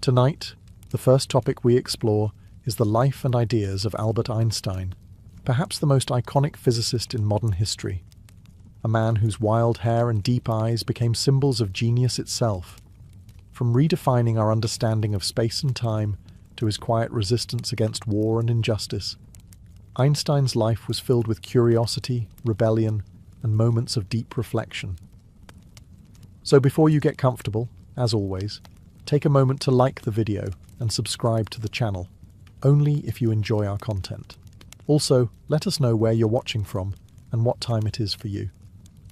Tonight, the first topic we explore is the life and ideas of Albert Einstein, perhaps the most iconic physicist in modern history. A man whose wild hair and deep eyes became symbols of genius itself. From redefining our understanding of space and time to his quiet resistance against war and injustice, Einstein's life was filled with curiosity, rebellion, and moments of deep reflection. So before you get comfortable, as always, take a moment to like the video and subscribe to the channel, only if you enjoy our content. Also, let us know where you're watching from and what time it is for you.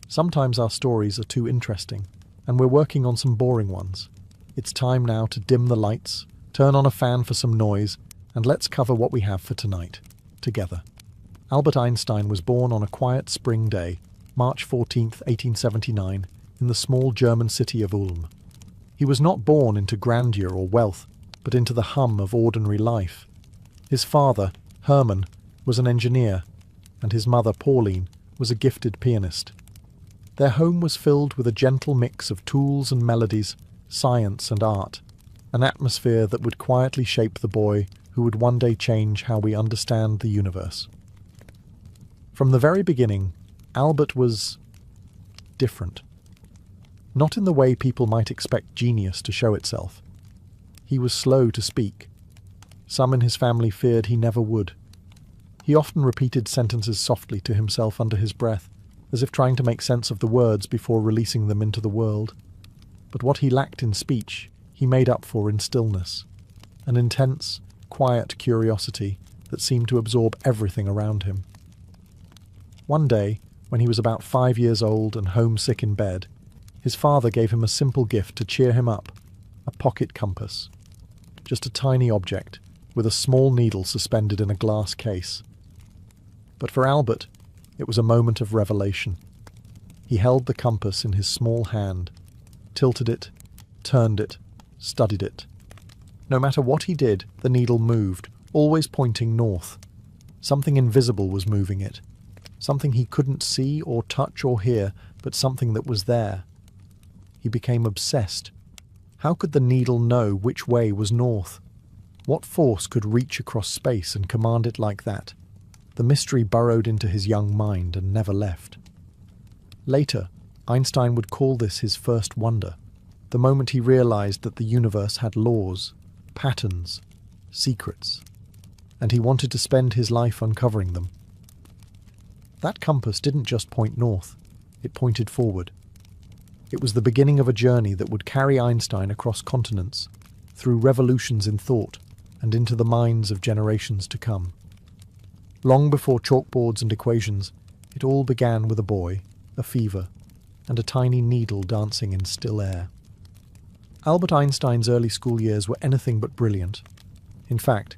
Sometimes our stories are too interesting, and we're working on some boring ones. It's time now to dim the lights, turn on a fan for some noise, and let's cover what we have for tonight, together. Albert Einstein was born on a quiet spring day, March 14, 1879, in the small German city of Ulm. He was not born into grandeur or wealth, but into the hum of ordinary life. His father, Hermann, was an engineer, and his mother, Pauline, was a gifted pianist. Their home was filled with a gentle mix of tools and melodies, science and art, an atmosphere that would quietly shape the boy who would one day change how we understand the universe. From the very beginning, Albert was different. Not in the way people might expect genius to show itself. He was slow to speak. Some in his family feared he never would. He often repeated sentences softly to himself under his breath, as if trying to make sense of the words before releasing them into the world. But what he lacked in speech, he made up for in stillness, an intense, quiet curiosity that seemed to absorb everything around him. One day, when he was about 5 years old and homesick in bed, his father gave him a simple gift to cheer him up, a pocket compass. Just a tiny object, with a small needle suspended in a glass case. But for Albert, it was a moment of revelation. He held the compass in his small hand, tilted it, turned it, studied it. No matter what he did, the needle moved, always pointing north. Something invisible was moving it. Something he couldn't see or touch or hear, but something that was there. He became obsessed. How could the needle know which way was north? What force could reach across space and command it like that? The mystery burrowed into his young mind and never left. Later, Einstein would call this his first wonder, the moment he realized that the universe had laws, patterns, secrets, and he wanted to spend his life uncovering them. That compass didn't just point north, it pointed forward. It was the beginning of a journey that would carry Einstein across continents, through revolutions in thought, and into the minds of generations to come. Long before chalkboards and equations, it all began with a boy, a fever, and a tiny needle dancing in still air. Albert Einstein's early school years were anything but brilliant. In fact,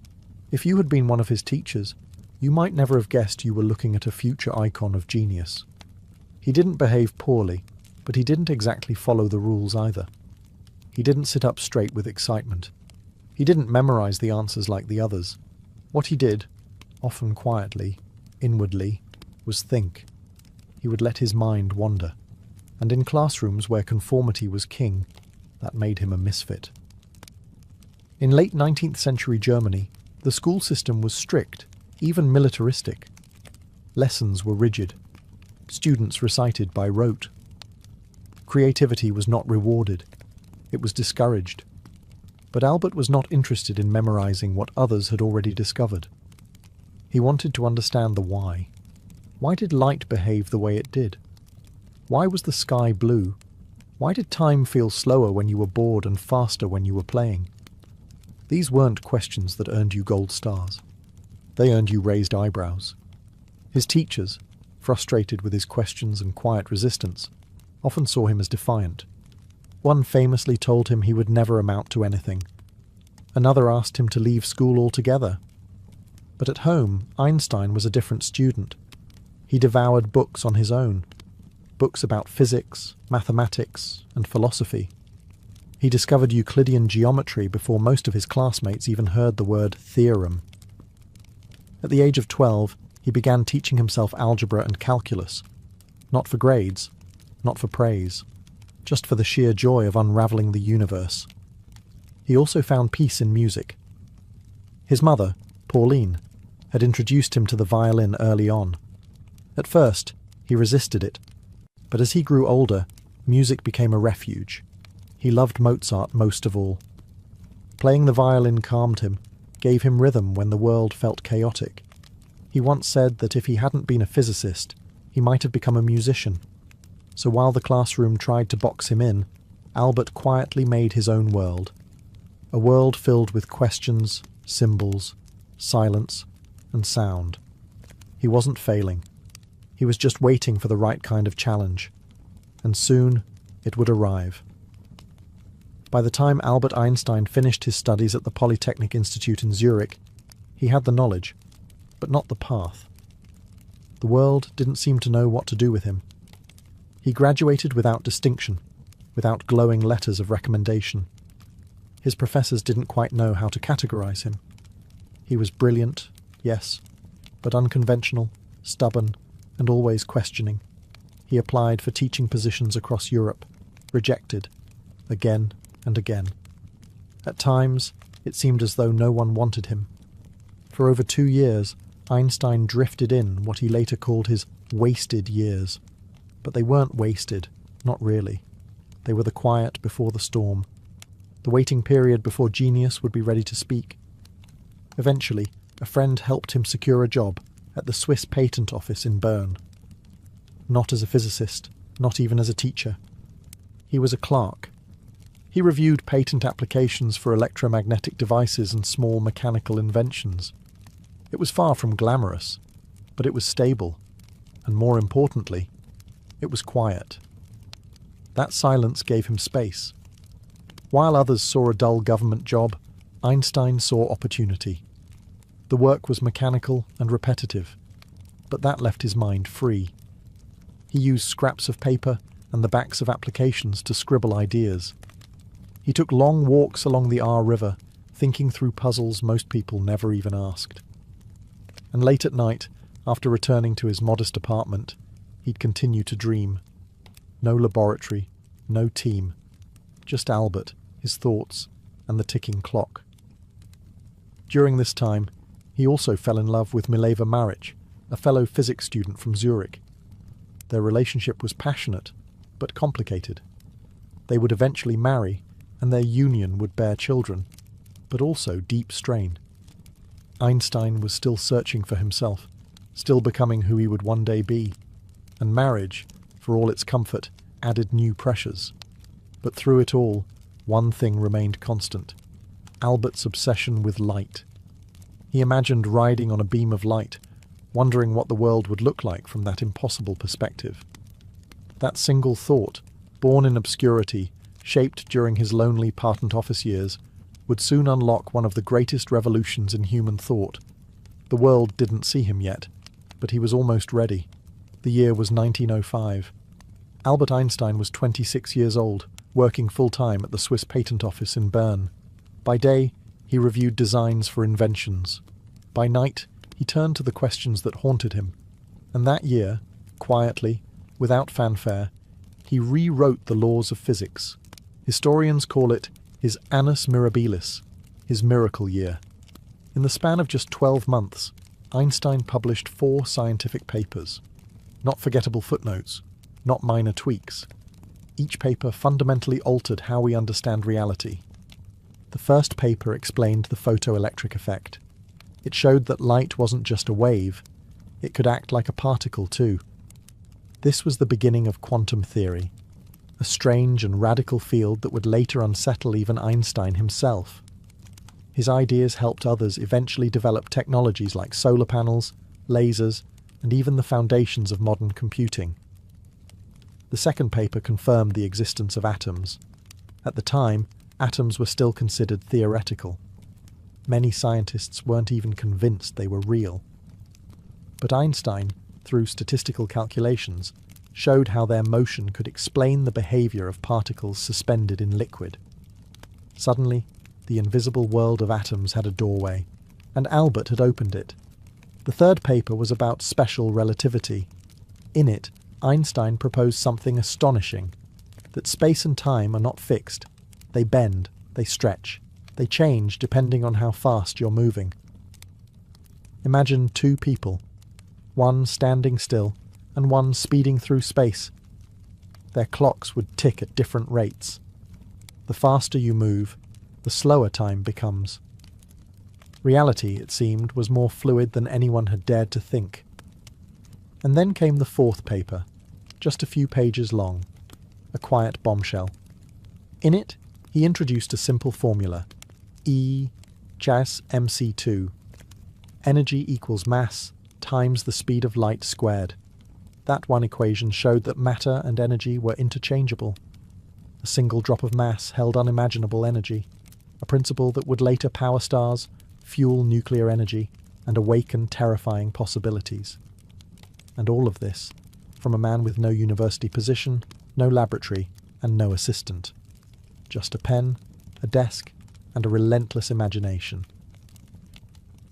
if you had been one of his teachers, you might never have guessed you were looking at a future icon of genius. He didn't behave poorly, but he didn't exactly follow the rules either. He didn't sit up straight with excitement. He didn't memorize the answers like the others. What he did, often quietly, inwardly, was think. He would let his mind wander. And in classrooms where conformity was king, that made him a misfit. In late 19th century Germany, the school system was strict, even militaristic. Lessons were rigid. Students recited by rote. Creativity was not rewarded. It was discouraged. But Albert was not interested in memorizing what others had already discovered. He wanted to understand the why. Why did light behave the way it did? Why was the sky blue? Why did time feel slower when you were bored and faster when you were playing? These weren't questions that earned you gold stars. They earned you raised eyebrows. His teachers, frustrated with his questions and quiet resistance, often saw him as defiant. One famously told him he would never amount to anything. Another asked him to leave school altogether. But at home, Einstein was a different student. He devoured books on his own. Books about physics, mathematics, and philosophy. He discovered Euclidean geometry before most of his classmates even heard the word theorem. At the age of 12, he began teaching himself algebra and calculus, not for grades, not for praise, just for the sheer joy of unravelling the universe. He also found peace in music. His mother, Pauline, had introduced him to the violin early on. At first, he resisted it, but as he grew older, music became a refuge. He loved Mozart most of all. Playing the violin calmed him, gave him rhythm when the world felt chaotic. He once said that if he hadn't been a physicist, he might have become a musician. So while the classroom tried to box him in, Albert quietly made his own world. A world filled with questions, symbols, silence, and sound. He wasn't failing. He was just waiting for the right kind of challenge. And soon it would arrive. By the time Albert Einstein finished his studies at the Polytechnic Institute in Zurich, he had the knowledge, but not the path. The world didn't seem to know what to do with him. He graduated without distinction, without glowing letters of recommendation. His professors didn't quite know how to categorize him. He was brilliant, yes, but unconventional, stubborn, and always questioning. He applied for teaching positions across Europe, rejected, again and again. At times, it seemed as though no one wanted him. For over 2 years, Einstein drifted in what he later called his wasted years. But they weren't wasted, not really. They were the quiet before the storm, the waiting period before genius would be ready to speak. Eventually, a friend helped him secure a job at the Swiss Patent Office in Bern. Not as a physicist, not even as a teacher. He was a clerk. He reviewed patent applications for electromagnetic devices and small mechanical inventions. It was far from glamorous, but it was stable, and more importantly, it was quiet. That silence gave him space. While others saw a dull government job, Einstein saw opportunity. The work was mechanical and repetitive, but that left his mind free. He used scraps of paper and the backs of applications to scribble ideas. He took long walks along the Aar River, thinking through puzzles most people never even asked. And late at night, after returning to his modest apartment, he'd continue to dream. No laboratory, no team, just Albert, his thoughts, and the ticking clock. During this time, he also fell in love with Mileva Maric, a fellow physics student from Zurich. Their relationship was passionate, but complicated. They would eventually marry, and their union would bear children, but also deep strain. Einstein was still searching for himself, still becoming who he would one day be, and marriage, for all its comfort, added new pressures. But through it all, one thing remained constant: Albert's obsession with light. He imagined riding on a beam of light, wondering what the world would look like from that impossible perspective. That single thought, born in obscurity, shaped during his lonely patent office years, would soon unlock one of the greatest revolutions in human thought. The world didn't see him yet, but he was almost ready. The year was 1905. Albert Einstein was 26 years old, working full-time at the Swiss Patent Office in Bern. By day, he reviewed designs for inventions. By night, he turned to the questions that haunted him. And that year, quietly, without fanfare, he rewrote the laws of physics. Historians call it his annus mirabilis, his miracle year. In the span of just 12 months, Einstein published 4 scientific papers. Not forgettable footnotes, not minor tweaks. Each paper fundamentally altered how we understand reality. The first paper explained the photoelectric effect. It showed that light wasn't just a wave, it could act like a particle too. This was the beginning of quantum theory, a strange and radical field that would later unsettle even Einstein himself. His ideas helped others eventually develop technologies like solar panels, lasers, and even the foundations of modern computing. The second paper confirmed the existence of atoms. At the time, atoms were still considered theoretical. Many scientists weren't even convinced they were real. But Einstein, through statistical calculations, showed how their motion could explain the behavior of particles suspended in liquid. Suddenly, the invisible world of atoms had a doorway, and Albert had opened it. The third paper was about special relativity. In it, Einstein proposed something astonishing, that space and time are not fixed. They bend, they stretch, They change depending on how fast you're moving. Imagine two people, one standing still and one speeding through space. Their clocks would tick at different rates. The faster you move, the slower time becomes. Reality, it seemed, was more fluid than anyone had dared to think. And then came the fourth paper, just a few pages long, a quiet bombshell. In it, he introduced a simple formula, E-mc2. Energy equals mass times the speed of light squared. That one equation showed that matter and energy were interchangeable. A single drop of mass held unimaginable energy, a principle that would later power stars, fuel nuclear energy, and awaken terrifying possibilities. And all of this, from a man with no university position, no laboratory, and no assistant. Just a pen, a desk, and a relentless imagination.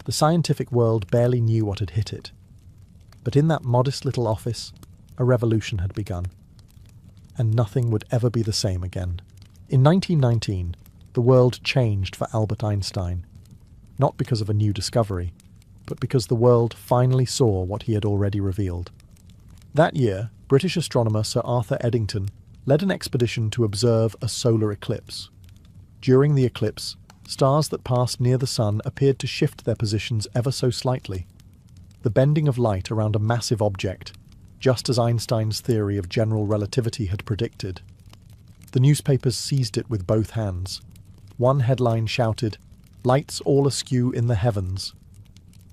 The scientific world barely knew what had hit it. But in that modest little office, a revolution had begun. And nothing would ever be the same again. In 1919, the world changed for Albert Einstein. Not because of a new discovery, but because the world finally saw what he had already revealed. That year, British astronomer Sir Arthur Eddington led an expedition to observe a solar eclipse. During the eclipse, stars that passed near the sun appeared to shift their positions ever so slightly. The bending of light around a massive object, just as Einstein's theory of general relativity had predicted. The newspapers seized it with both hands. One headline shouted, "Lights all askew in the heavens."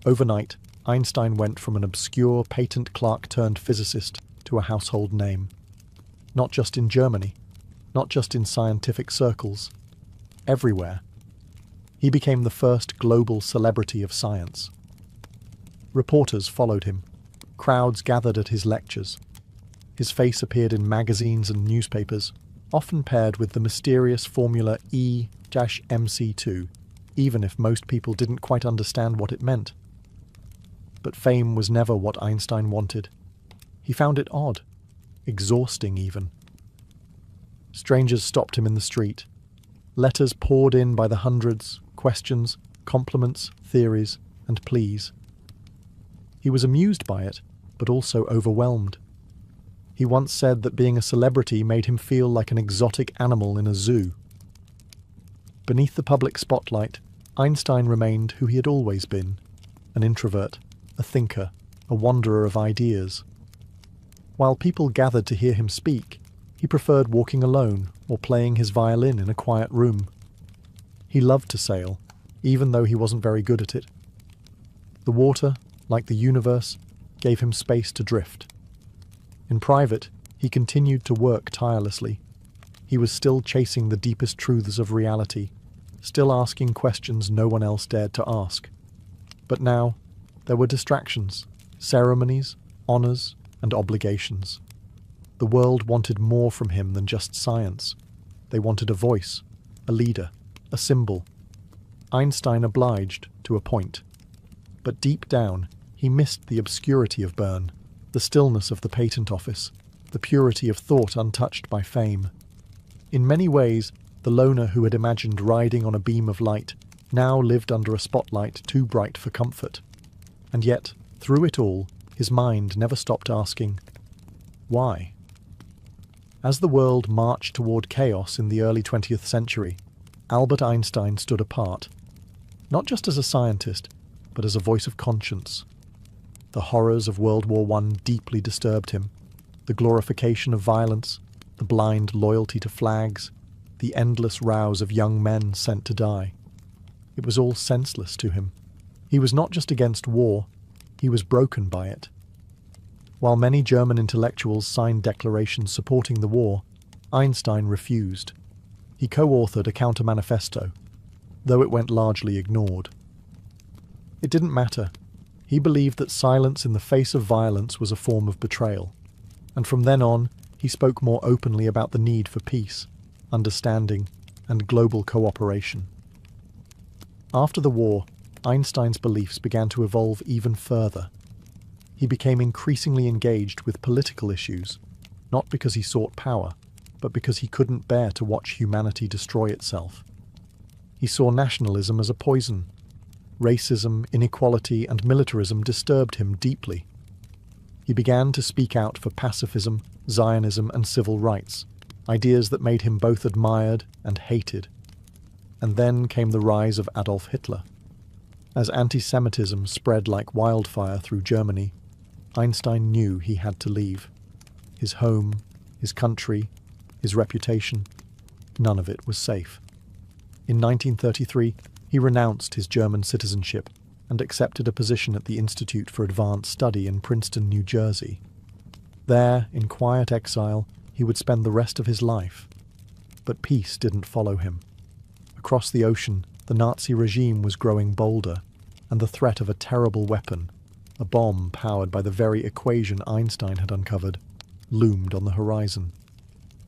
Overnight, Einstein went from an obscure patent clerk turned physicist to a household name. Not just in Germany, not just in scientific circles, everywhere. He became the first global celebrity of science. Reporters followed him. Crowds gathered at his lectures. His face appeared in magazines and newspapers, often paired with the mysterious formula E-mc2, even if most people didn't quite understand what it meant. But fame was never what Einstein wanted. He found it odd, exhausting even. Strangers stopped him in the street. Letters poured in by the hundreds, questions, compliments, theories, and pleas. He was amused by it, but also overwhelmed. He once said that being a celebrity made him feel like an exotic animal in a zoo. Beneath the public spotlight, Einstein remained who he had always been, an introvert, a thinker, a wanderer of ideas. While people gathered to hear him speak, he preferred walking alone or playing his violin in a quiet room. He loved to sail, even though he wasn't very good at it. The water, like the universe, gave him space to drift. In private, he continued to work tirelessly. He was still chasing the deepest truths of reality, still asking questions no one else dared to ask. But now, there were distractions, ceremonies, honours, and obligations. The world wanted more from him than just science. They wanted a voice, a leader, a symbol. Einstein obliged, to a point. But deep down, he missed the obscurity of Bern, the stillness of the patent office, the purity of thought untouched by fame. In many ways, the loner who had imagined riding on a beam of light now lived under a spotlight too bright for comfort. And yet, through it all, his mind never stopped asking, why? As the world marched toward chaos in the early 20th century, Albert Einstein stood apart, not just as a scientist, but as a voice of conscience. The horrors of World War I deeply disturbed him. The glorification of violence, the blind loyalty to flags, the endless rows of young men sent to die. It was all senseless to him. He was not just against war, he was broken by it. While many German intellectuals signed declarations supporting the war, Einstein refused. He co-authored a counter-manifesto, though it went largely ignored. It didn't matter. He believed that silence in the face of violence was a form of betrayal, and from then on, he spoke more openly about the need for peace, understanding, and global cooperation. After the war, Einstein's beliefs began to evolve even further. He became increasingly engaged with political issues, not because he sought power, but because he couldn't bear to watch humanity destroy itself. He saw nationalism as a poison. Racism, inequality, and militarism disturbed him deeply. He began to speak out for pacifism, Zionism, and civil rights, ideas that made him both admired and hated. And then came the rise of Adolf Hitler. As anti-Semitism spread like wildfire through Germany, Einstein knew he had to leave. His home, his country, his reputation, none of it was safe. In 1933, he renounced his German citizenship and accepted a position at the Institute for Advanced Study in Princeton, New Jersey. There, in quiet exile, he would spend the rest of his life. But peace didn't follow him. Across the ocean, the Nazi regime was growing bolder, and the threat of a terrible weapon, a bomb powered by the very equation Einstein had uncovered, loomed on the horizon.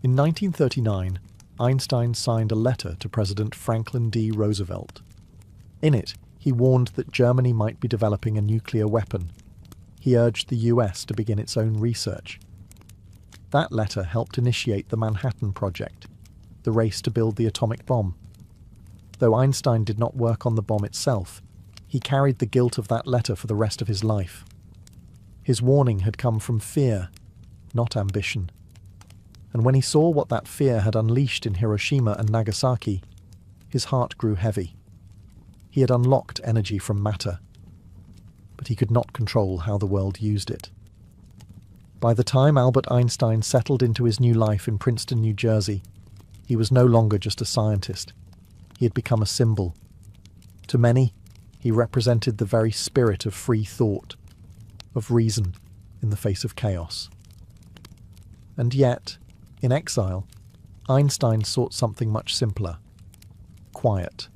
In 1939, Einstein signed a letter to President Franklin D. Roosevelt. In it, he warned that Germany might be developing a nuclear weapon. He urged the US to begin its own research. That letter helped initiate the Manhattan Project, the race to build the atomic bomb. Though Einstein did not work on the bomb itself, he carried the guilt of that letter for the rest of his life. His warning had come from fear, not ambition. And when he saw what that fear had unleashed in Hiroshima and Nagasaki, his heart grew heavy. He had unlocked energy from matter, but he could not control how the world used it. By the time Albert Einstein settled into his new life in Princeton, New Jersey, he was no longer just a scientist. He had become a symbol. To many, he represented the very spirit of free thought, of reason in the face of chaos. And yet, in exile, Einstein sought something much simpler: quiet.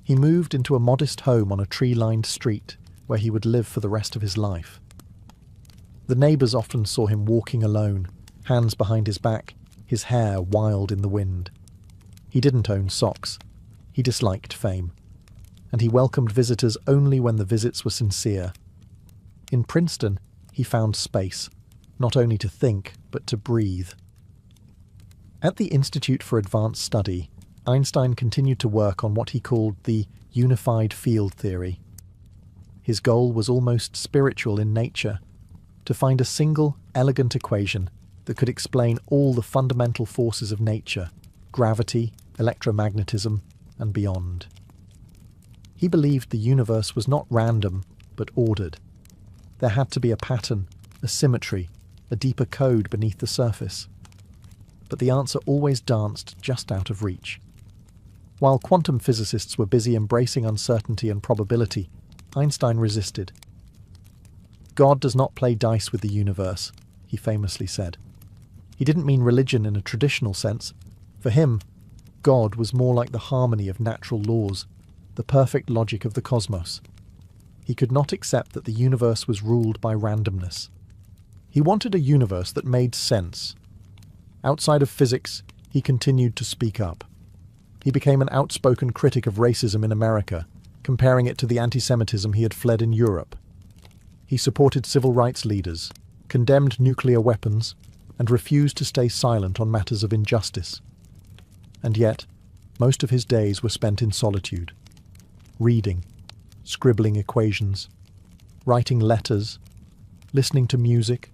He moved into a modest home on a tree-lined street where he would live for the rest of his life. The neighbours often saw him walking alone, hands behind his back, his hair wild in the wind. He didn't own socks. He disliked fame. And he welcomed visitors only when the visits were sincere. In Princeton, he found space, not only to think, but to breathe. At the Institute for Advanced Study, Einstein continued to work on what he called the unified field theory. His goal was almost spiritual in nature, to find a single, elegant equation that could explain all the fundamental forces of nature, gravity, electromagnetism, and beyond. He believed the universe was not random, but ordered. There had to be a pattern, a symmetry, a deeper code beneath the surface. But the answer always danced just out of reach. While quantum physicists were busy embracing uncertainty and probability, Einstein resisted. "God does not play dice with the universe," he famously said. He didn't mean religion in a traditional sense. For him, God was more like the harmony of natural laws, the perfect logic of the cosmos. He could not accept that the universe was ruled by randomness. He wanted a universe that made sense. Outside of physics, he continued to speak up. He became an outspoken critic of racism in America, comparing it to the anti-Semitism he had fled in Europe. He supported civil rights leaders, condemned nuclear weapons, and refused to stay silent on matters of injustice. And yet, most of his days were spent in solitude, reading, scribbling equations, writing letters, listening to music,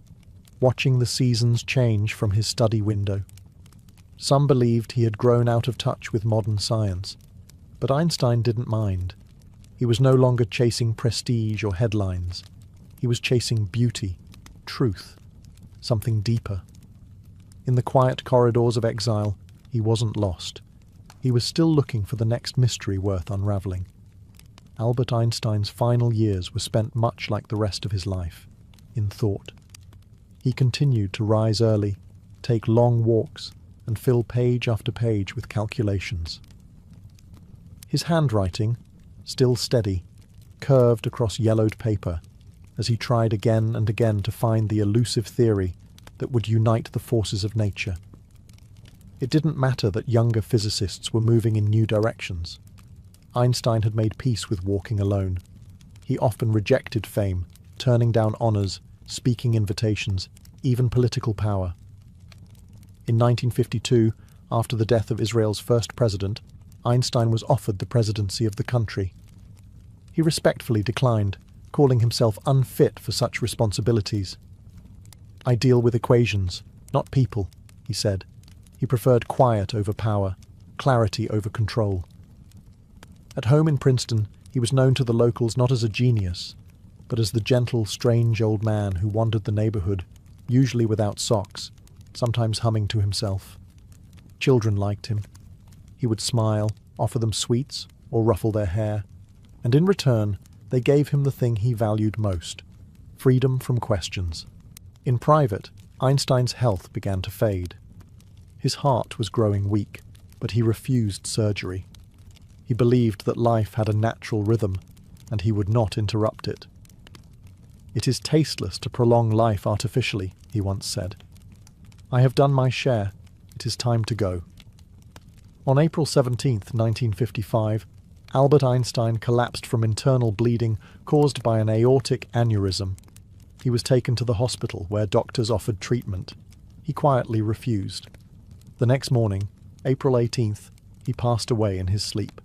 watching the seasons change from his study window. Some believed he had grown out of touch with modern science, but Einstein didn't mind. He was no longer chasing prestige or headlines. He was chasing beauty, truth, something deeper. In the quiet corridors of exile, he wasn't lost. He was still looking for the next mystery worth unravelling. Albert Einstein's final years were spent much like the rest of his life, in thought. He continued to rise early, take long walks, and fill page after page with calculations. His handwriting, still steady, curved across yellowed paper as he tried again and again to find the elusive theory that would unite the forces of nature. It didn't matter that younger physicists were moving in new directions. Einstein had made peace with walking alone. He often rejected fame, turning down honours, speaking invitations, even political power. In 1952, after the death of Israel's first president, Einstein was offered the presidency of the country. He respectfully declined, calling himself unfit for such responsibilities. "I deal with equations, not people," he said. He preferred quiet over power, clarity over control. At home in Princeton, he was known to the locals not as a genius, but as the gentle, strange old man who wandered the neighborhood, usually without socks, sometimes humming to himself. Children liked him. He would smile, offer them sweets, or ruffle their hair, and in return they gave him the thing he valued most: freedom from questions. In private, Einstein's health began to fade. His heart was growing weak, but he refused surgery. He believed that life had a natural rhythm, and he would not interrupt it. "It is tasteless to prolong life artificially," he once said. "I have done my share. It is time to go." On April 17, 1955, Albert Einstein collapsed from internal bleeding caused by an aortic aneurysm. He was taken to the hospital where doctors offered treatment. He quietly refused. The next morning, April 18th, he passed away in his sleep.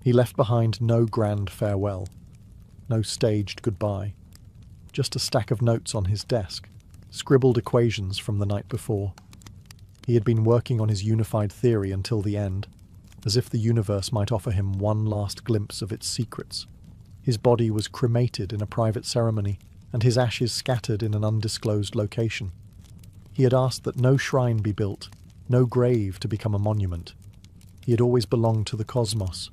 He left behind no grand farewell, no staged goodbye, just a stack of notes on his desk, scribbled equations from the night before. He had been working on his unified theory until the end, as if the universe might offer him one last glimpse of its secrets. His body was cremated in a private ceremony, and his ashes scattered in an undisclosed location. He had asked that no shrine be built, no grave to become a monument. He had always belonged to the cosmos,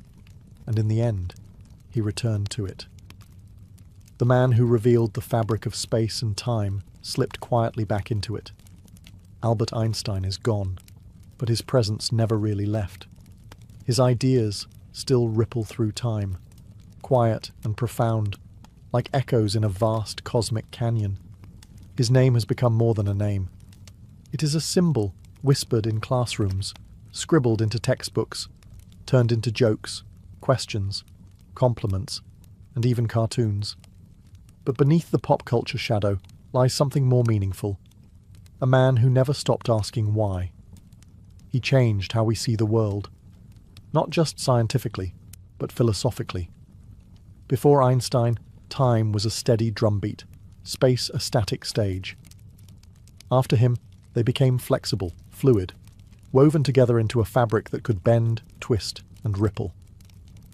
and in the end, he returned to it. The man who revealed the fabric of space and time slipped quietly back into it. Albert Einstein is gone, but his presence never really left. His ideas still ripple through time, quiet and profound, like echoes in a vast cosmic canyon. His name has become more than a name. It is a symbol whispered in classrooms, scribbled into textbooks, turned into jokes, questions, compliments, and even cartoons. But beneath the pop culture shadow lies something more meaningful. A man who never stopped asking why. He changed how we see the world, not just scientifically, but philosophically. Before Einstein, time was a steady drumbeat, space a static stage. After him, they became flexible, fluid, woven together into a fabric that could bend, twist, and ripple.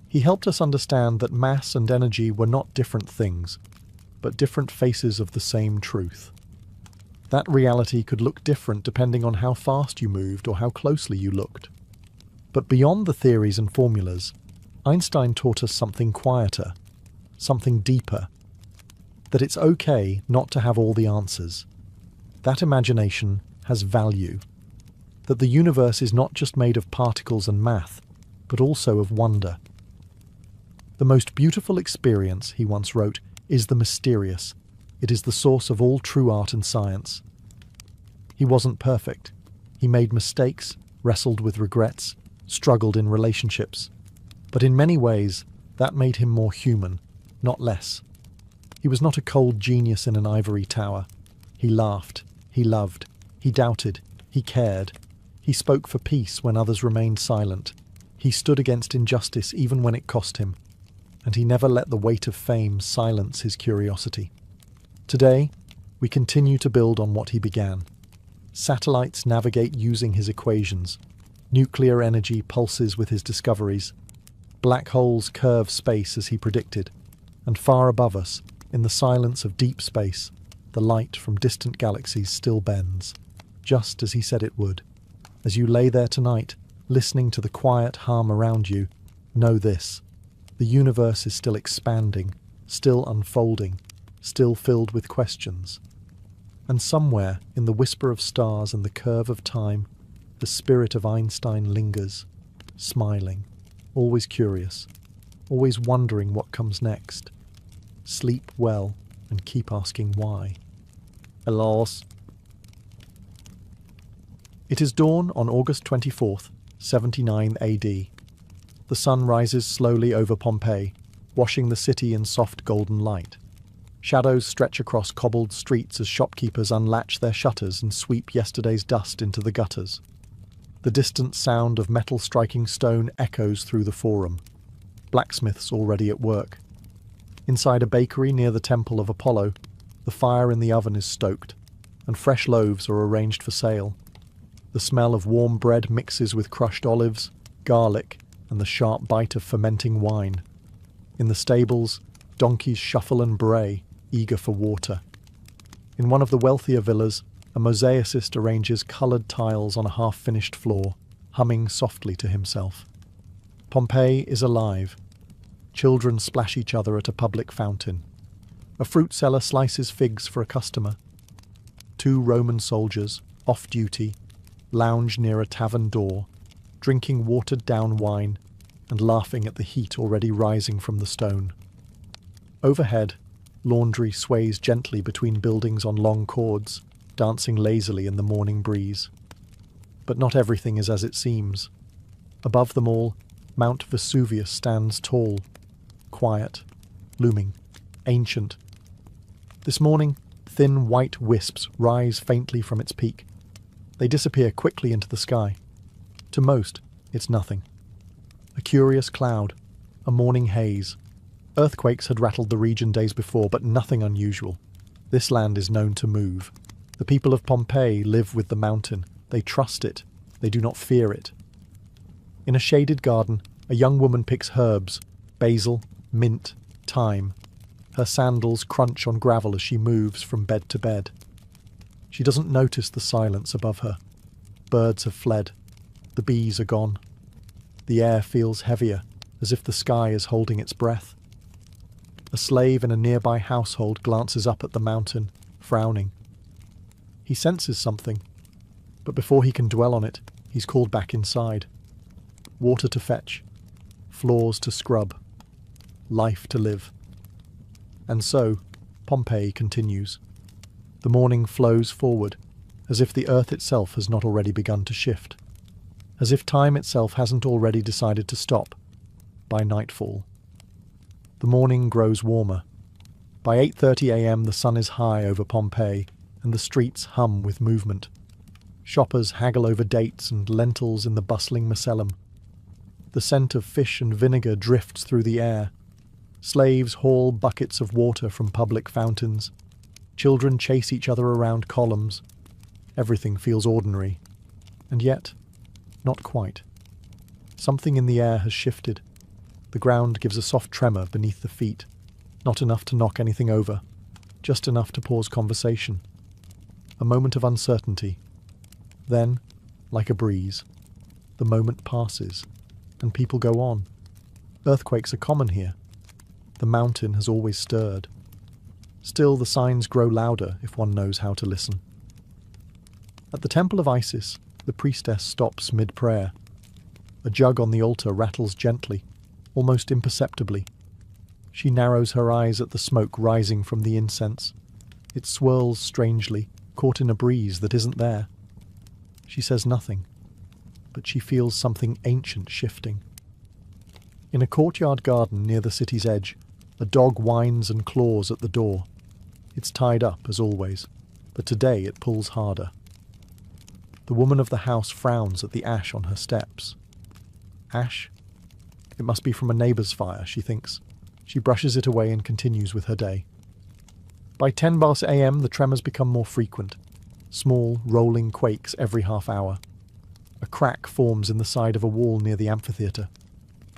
He helped us understand that mass and energy were not different things, but different faces of the same truth. That reality could look different depending on how fast you moved or how closely you looked. But beyond the theories and formulas, Einstein taught us something quieter, something deeper, that it's okay not to have all the answers. That imagination has value, that the universe is not just made of particles and math, but also of wonder. "The most beautiful experience," he once wrote, "is the mysterious. It is the source of all true art and science." He wasn't perfect. He made mistakes, wrestled with regrets, struggled in relationships. But in many ways, that made him more human, not less. He was not a cold genius in an ivory tower. He laughed, he loved, he doubted, he cared. He spoke for peace when others remained silent. He stood against injustice even when it cost him. And he never let the weight of fame silence his curiosity. Today, we continue to build on what he began. Satellites navigate using his equations. Nuclear energy pulses with his discoveries. Black holes curve space as he predicted. And far above us, in the silence of deep space, the light from distant galaxies still bends, just as he said it would. As you lay there tonight, listening to the quiet hum around you, know this: the universe is still expanding, still unfolding, still filled with questions. And somewhere, in the whisper of stars and the curve of time, the spirit of Einstein lingers, smiling, always curious, always wondering what comes next. Sleep well and keep asking why. Alas. It is dawn on August 24th, 79 AD. The sun rises slowly over Pompeii, washing the city in soft golden light. Shadows stretch across cobbled streets as shopkeepers unlatch their shutters and sweep yesterday's dust into the gutters. The distant sound of metal striking stone echoes through the forum. Blacksmiths already at work. Inside a bakery near the Temple of Apollo, the fire in the oven is stoked, and fresh loaves are arranged for sale. The smell of warm bread mixes with crushed olives, garlic, and the sharp bite of fermenting wine. In the stables, donkeys shuffle and bray, eager for water. In one of the wealthier villas, a mosaicist arranges coloured tiles on a half-finished floor, humming softly to himself. Pompeii is alive. Children splash each other at a public fountain. A fruit seller slices figs for a customer. 2 Roman soldiers, off-duty, lounge near a tavern door, drinking watered-down wine and laughing at the heat already rising from the stone. Overhead, laundry sways gently between buildings on long cords, dancing lazily in the morning breeze. But not everything is as it seems. Above them all, Mount Vesuvius stands tall, quiet, looming, ancient. This morning, thin white wisps rise faintly from its peak. They disappear quickly into the sky. To most, it's nothing. A curious cloud, a morning haze. Earthquakes had rattled the region days before, but nothing unusual. This land is known to move. The people of Pompeii live with the mountain. They trust it. They do not fear it. In a shaded garden, a young woman picks herbs, basil, mint, thyme. Her sandals crunch on gravel as she moves from bed to bed. She doesn't notice the silence above her. Birds have fled. The bees are gone. The air feels heavier, as if the sky is holding its breath. A slave in a nearby household glances up at the mountain, frowning. He senses something, but before he can dwell on it, he's called back inside. Water to fetch, floors to scrub, life to live. And so, Pompeii continues. The morning flows forward, as if the earth itself has not already begun to shift, as if time itself hasn't already decided to stop, by nightfall. The morning grows warmer. By 8:30 a.m. the sun is high over Pompeii, and the streets hum with movement. Shoppers haggle over dates and lentils in the bustling Macellum. The scent of fish and vinegar drifts through the air. Slaves haul buckets of water from public fountains. Children chase each other around columns. Everything feels ordinary. And yet, not quite. Something in the air has shifted. The ground gives a soft tremor beneath the feet. Not enough to knock anything over. Just enough to pause conversation. A moment of uncertainty. Then, like a breeze, the moment passes, and people go on. Earthquakes are common here. The mountain has always stirred. Still, the signs grow louder if one knows how to listen. At the temple of Isis, the priestess stops mid-prayer. A jug on the altar rattles gently, almost imperceptibly. She narrows her eyes at the smoke rising from the incense. It swirls strangely, caught in a breeze that isn't there. She says nothing, but she feels something ancient shifting. In a courtyard garden near the city's edge, a dog whines and claws at the door. It's tied up, as always, but today it pulls harder. The woman of the house frowns at the ash on her steps. Ash? It must be from a neighbour's fire, she thinks. She brushes it away and continues with her day. By 10 past a.m. the tremors become more frequent. Small, rolling quakes every half hour. A crack forms in the side of a wall near the amphitheatre.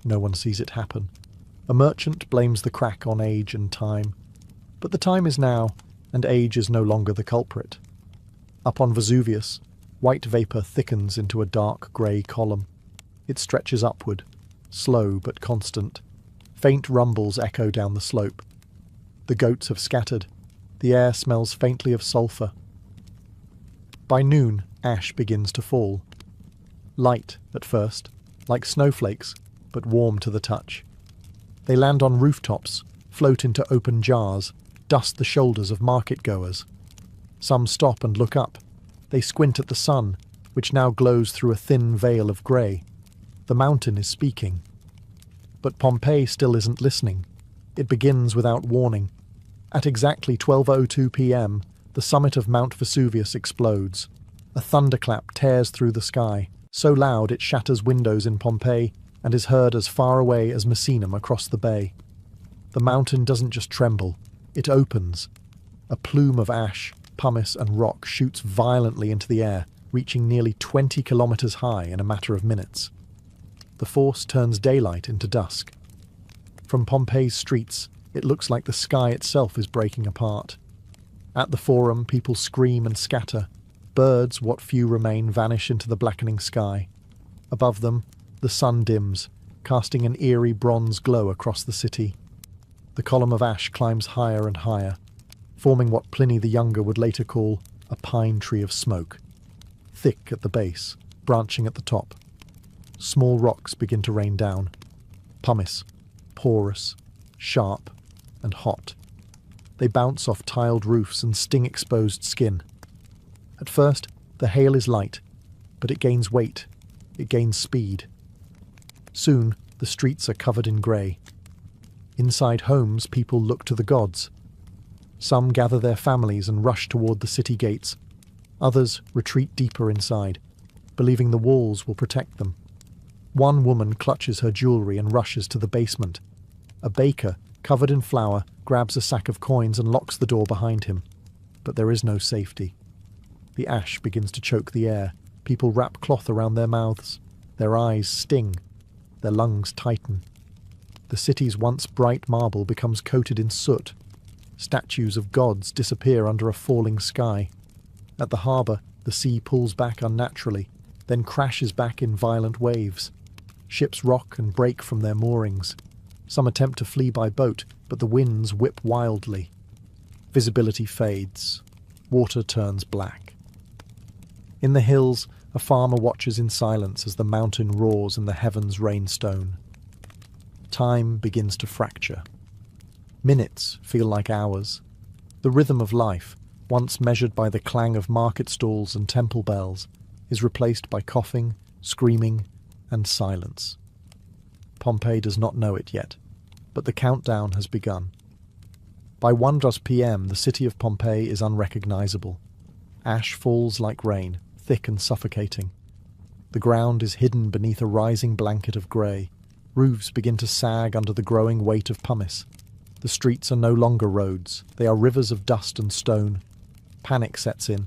No one sees it happen. A merchant blames the crack on age and time. But the time is now, and age is no longer the culprit. Up on Vesuvius, white vapour thickens into a dark grey column. It stretches upward, slow but constant. Faint rumbles echo down the slope. The goats have scattered. The air smells faintly of sulphur. By noon, ash begins to fall. Light, at first, like snowflakes, but warm to the touch. They land on rooftops, float into open jars, dust the shoulders of market-goers. Some stop and look up. They squint at the sun, which now glows through a thin veil of grey. The mountain is speaking. But Pompeii still isn't listening. It begins without warning. At exactly 12:02 p.m, the summit of Mount Vesuvius explodes. A thunderclap tears through the sky. so loud it shatters windows in Pompeii and is heard as far away as Misenum across the bay. The mountain doesn't just tremble, it opens. A plume of ash, pumice and rock shoots violently into the air, reaching nearly 20 kilometers high in a matter of minutes. The force turns daylight into dusk. From Pompeii's streets, it looks like the sky itself is breaking apart. At the Forum, people scream and scatter. Birds, what few remain, vanish into the blackening sky. Above them, the sun dims, casting an eerie bronze glow across the city. The column of ash climbs higher and higher, forming what Pliny the Younger would later call a pine tree of smoke. Thick at the base, branching at the top. Small rocks begin to rain down. Pumice, porous, sharp, and hot. They bounce off tiled roofs and sting exposed skin. At first, the hail is light, but it gains weight, it gains speed. Soon, the streets are covered in grey. Inside homes, people look to the gods. Some gather their families and rush toward the city gates. Others retreat deeper inside, believing the walls will protect them. One woman clutches her jewellery and rushes to the basement. A baker, covered in flour, grabs a sack of coins and locks the door behind him. But there is no safety. The ash begins to choke the air. People wrap cloth around their mouths. Their eyes sting. Their lungs tighten. The city's once bright marble becomes coated in soot. Statues of gods disappear under a falling sky. At the harbour, the sea pulls back unnaturally, then crashes back in violent waves. Ships rock and break from their moorings. Some attempt to flee by boat, but the winds whip wildly. Visibility fades. Water turns black. In the hills, a farmer watches in silence as the mountain roars and the heavens rain stone. Time begins to fracture. Minutes feel like hours. The rhythm of life, once measured by the clang of market stalls and temple bells, is replaced by coughing, screaming, and silence. Pompeii does not know it yet, but the countdown has begun. By 1 p.m, the city of Pompeii is unrecognizable. Ash falls like rain, thick and suffocating. The ground is hidden beneath a rising blanket of grey. Roofs begin to sag under the growing weight of pumice. The streets are no longer roads, they are rivers of dust and stone. Panic sets in.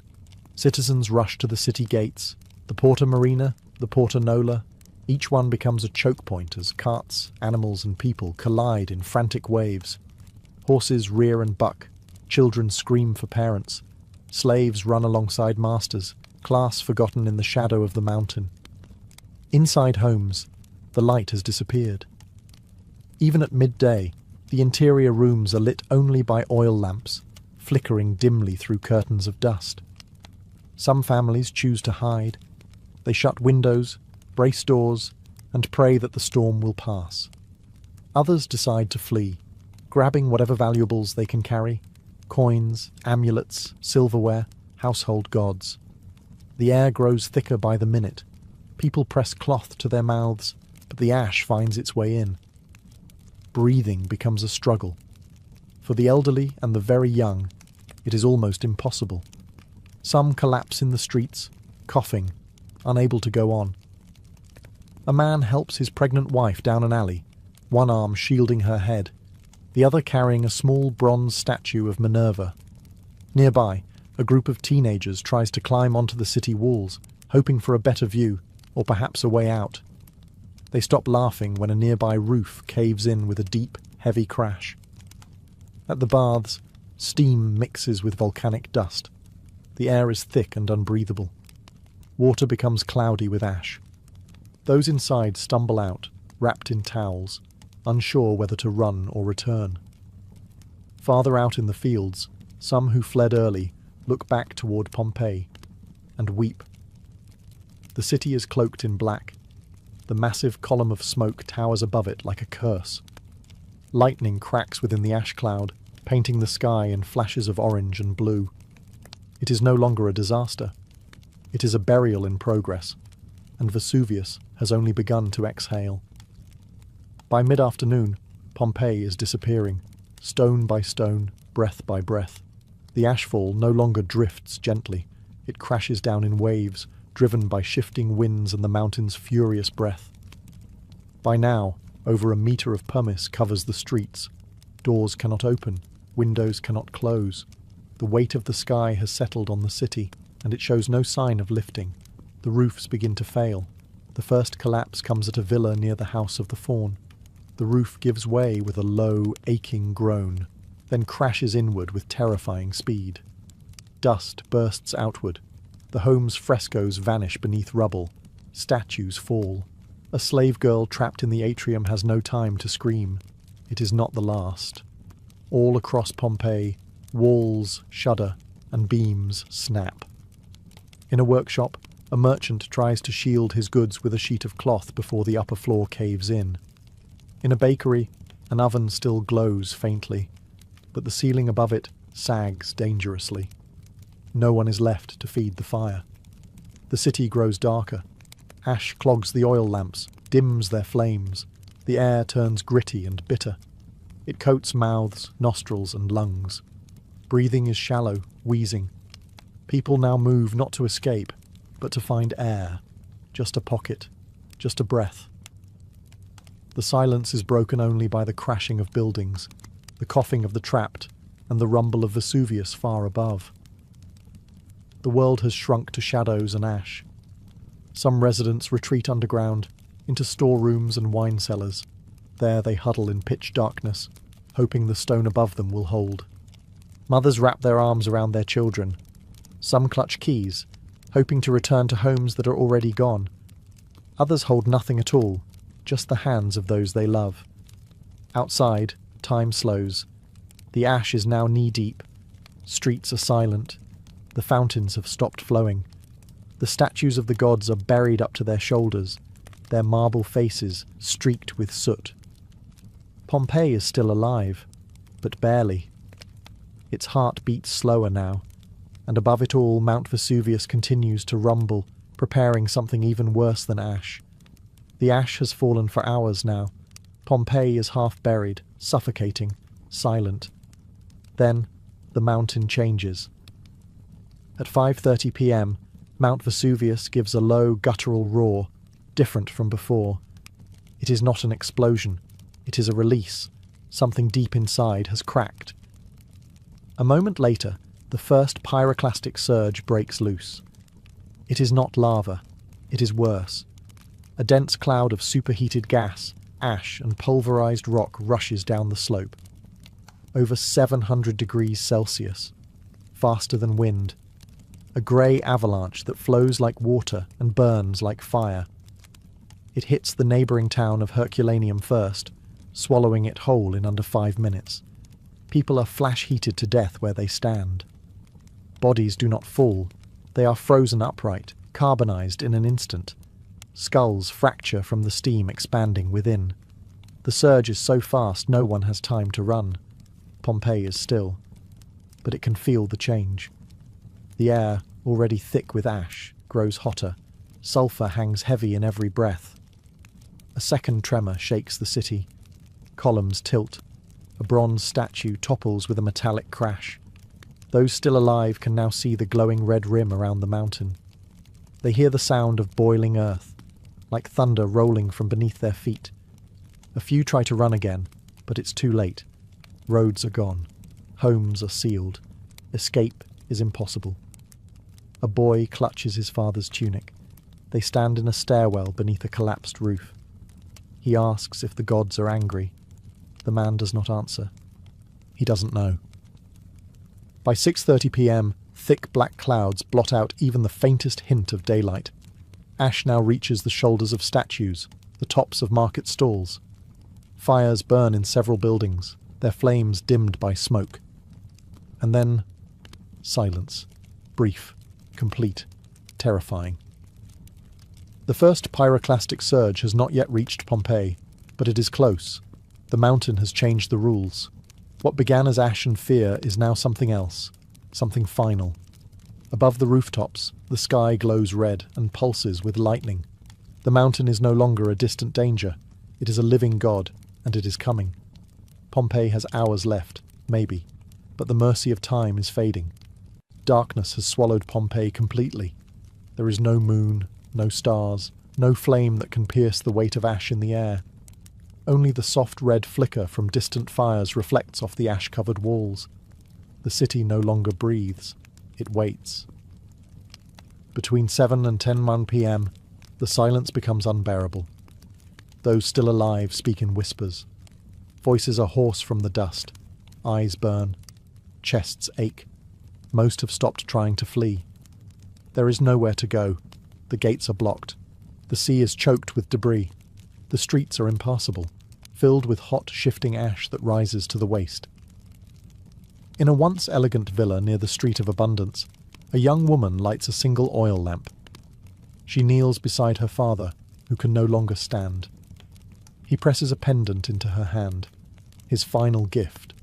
Citizens rush to the city gates. The Porta Marina, the Porta Nola, each one becomes a choke point as carts, animals and people collide in frantic waves. Horses rear and buck, children scream for parents. Slaves run alongside masters, class forgotten in the shadow of the mountain. Inside homes, the light has disappeared. Even at midday, the interior rooms are lit only by oil lamps, flickering dimly through curtains of dust. Some families choose to hide. They shut windows, brace doors, and pray that the storm will pass. Others decide to flee, grabbing whatever valuables they can carry: coins, amulets, silverware, household gods. The air grows thicker by the minute. People press cloth to their mouths, but the ash finds its way in. Breathing becomes a struggle. For the elderly and the very young, it is almost impossible. Some collapse in the streets, coughing, unable to go on. A man helps his pregnant wife down an alley, one arm shielding her head, the other carrying a small bronze statue of Minerva. Nearby, a group of teenagers tries to climb onto the city walls, hoping for a better view, or perhaps a way out. They stop laughing when a nearby roof caves in with a deep, heavy crash. At the baths, steam mixes with volcanic dust. The air is thick and unbreathable. Water becomes cloudy with ash. Those inside stumble out, wrapped in towels, unsure whether to run or return. Farther out in the fields, some who fled early look back toward Pompeii and weep. The city is cloaked in black. The massive column of smoke towers above it like a curse. Lightning cracks within the ash cloud, painting the sky in flashes of orange and blue. It is no longer a disaster. It is a burial in progress, and Vesuvius has only begun to exhale. By mid-afternoon, Pompeii is disappearing, stone by stone, breath by breath. The ashfall no longer drifts gently. It crashes down in waves, driven by shifting winds and the mountain's furious breath. By now, over a metre of pumice covers the streets. Doors cannot open, windows cannot close. The weight of the sky has settled on the city, and it shows no sign of lifting. The roofs begin to fail. The first collapse comes at a villa near the House of the Faun. The roof gives way with a low, aching groan, then crashes inward with terrifying speed. Dust bursts outward. The home's frescoes vanish beneath rubble. Statues fall. A slave girl trapped in the atrium has no time to scream. It is not the last. All across Pompeii, walls shudder and beams snap. In a workshop, a merchant tries to shield his goods with a sheet of cloth before the upper floor caves in. In a bakery, an oven still glows faintly, but the ceiling above it sags dangerously. No one is left to feed the fire. The city grows darker. Ash clogs the oil lamps, dims their flames. The air turns gritty and bitter. It coats mouths, nostrils, and lungs. Breathing is shallow, wheezing. People now move not to escape, but to find air. Just a pocket, just a breath. The silence is broken only by the crashing of buildings, the coughing of the trapped, and the rumble of Vesuvius far above. The world has shrunk to shadows and ash. Some residents retreat underground, into storerooms and wine cellars. There they huddle in pitch darkness, hoping the stone above them will hold. Mothers wrap their arms around their children. Some clutch keys, hoping to return to homes that are already gone. Others hold nothing at all, just the hands of those they love. Outside, time slows. The ash is now knee-deep. Streets are silent. The fountains have stopped flowing. The statues of the gods are buried up to their shoulders, their marble faces streaked with soot. Pompeii is still alive, but barely. Its heart beats slower now, and above it all Mount Vesuvius continues to rumble, preparing something even worse than ash. The ash has fallen for hours now. Pompeii is half buried, suffocating, silent. Then the mountain changes. At 5:30 p.m, Mount Vesuvius gives a low, guttural roar, different from before. It is not an explosion. It is a release. Something deep inside has cracked. A moment later, the first pyroclastic surge breaks loose. It is not lava. It is worse. A dense cloud of superheated gas, ash, and pulverized rock rushes down the slope. Over 700 degrees Celsius. Faster than wind. A grey avalanche that flows like water and burns like fire. It hits the neighbouring town of Herculaneum first, swallowing it whole in under 5 minutes. People are flash-heated to death where they stand. Bodies do not fall. They are frozen upright, carbonized in an instant. Skulls fracture from the steam expanding within. The surge is so fast no one has time to run. Pompeii is still, but it can feel the change. The air, already thick with ash, grows hotter. Sulphur hangs heavy in every breath. A second tremor shakes the city. Columns tilt. A bronze statue topples with a metallic crash. Those still alive can now see the glowing red rim around the mountain. They hear the sound of boiling earth, like thunder rolling from beneath their feet. A few try to run again, but it's too late. Roads are gone. Homes are sealed. Escape is impossible. A boy clutches his father's tunic. They stand in a stairwell beneath a collapsed roof. He asks if the gods are angry. The man does not answer. He doesn't know. By 6:30 p.m, thick black clouds blot out even the faintest hint of daylight. Ash now reaches the shoulders of statues, the tops of market stalls. Fires burn in several buildings, their flames dimmed by smoke. And then silence. Brief, complete, terrifying. The first pyroclastic surge has not yet reached Pompeii, but it is close. The mountain has changed the rules. What began as ash and fear is now something else, something final. Above the rooftops, the sky glows red and pulses with lightning. The mountain is no longer a distant danger. It is a living god, and it is coming. Pompeii has hours left, maybe, but the mercy of time is fading. Darkness has swallowed Pompeii completely. There is no moon, no stars, no flame that can pierce the weight of ash in the air. Only the soft red flicker from distant fires reflects off the ash-covered walls. The city no longer breathes. It waits. Between 7 and 10 p.m., the silence becomes unbearable. Those still alive speak in whispers. Voices are hoarse from the dust. Eyes burn. Chests ache. Most have stopped trying to flee. There is nowhere to go. The gates are blocked. The sea is choked with debris. The streets are impassable, filled with hot, shifting ash that rises to the waist. In a once elegant villa near the Street of Abundance, a young woman lights a single oil lamp. She kneels beside her father, who can no longer stand. He presses a pendant into her hand, his final gift.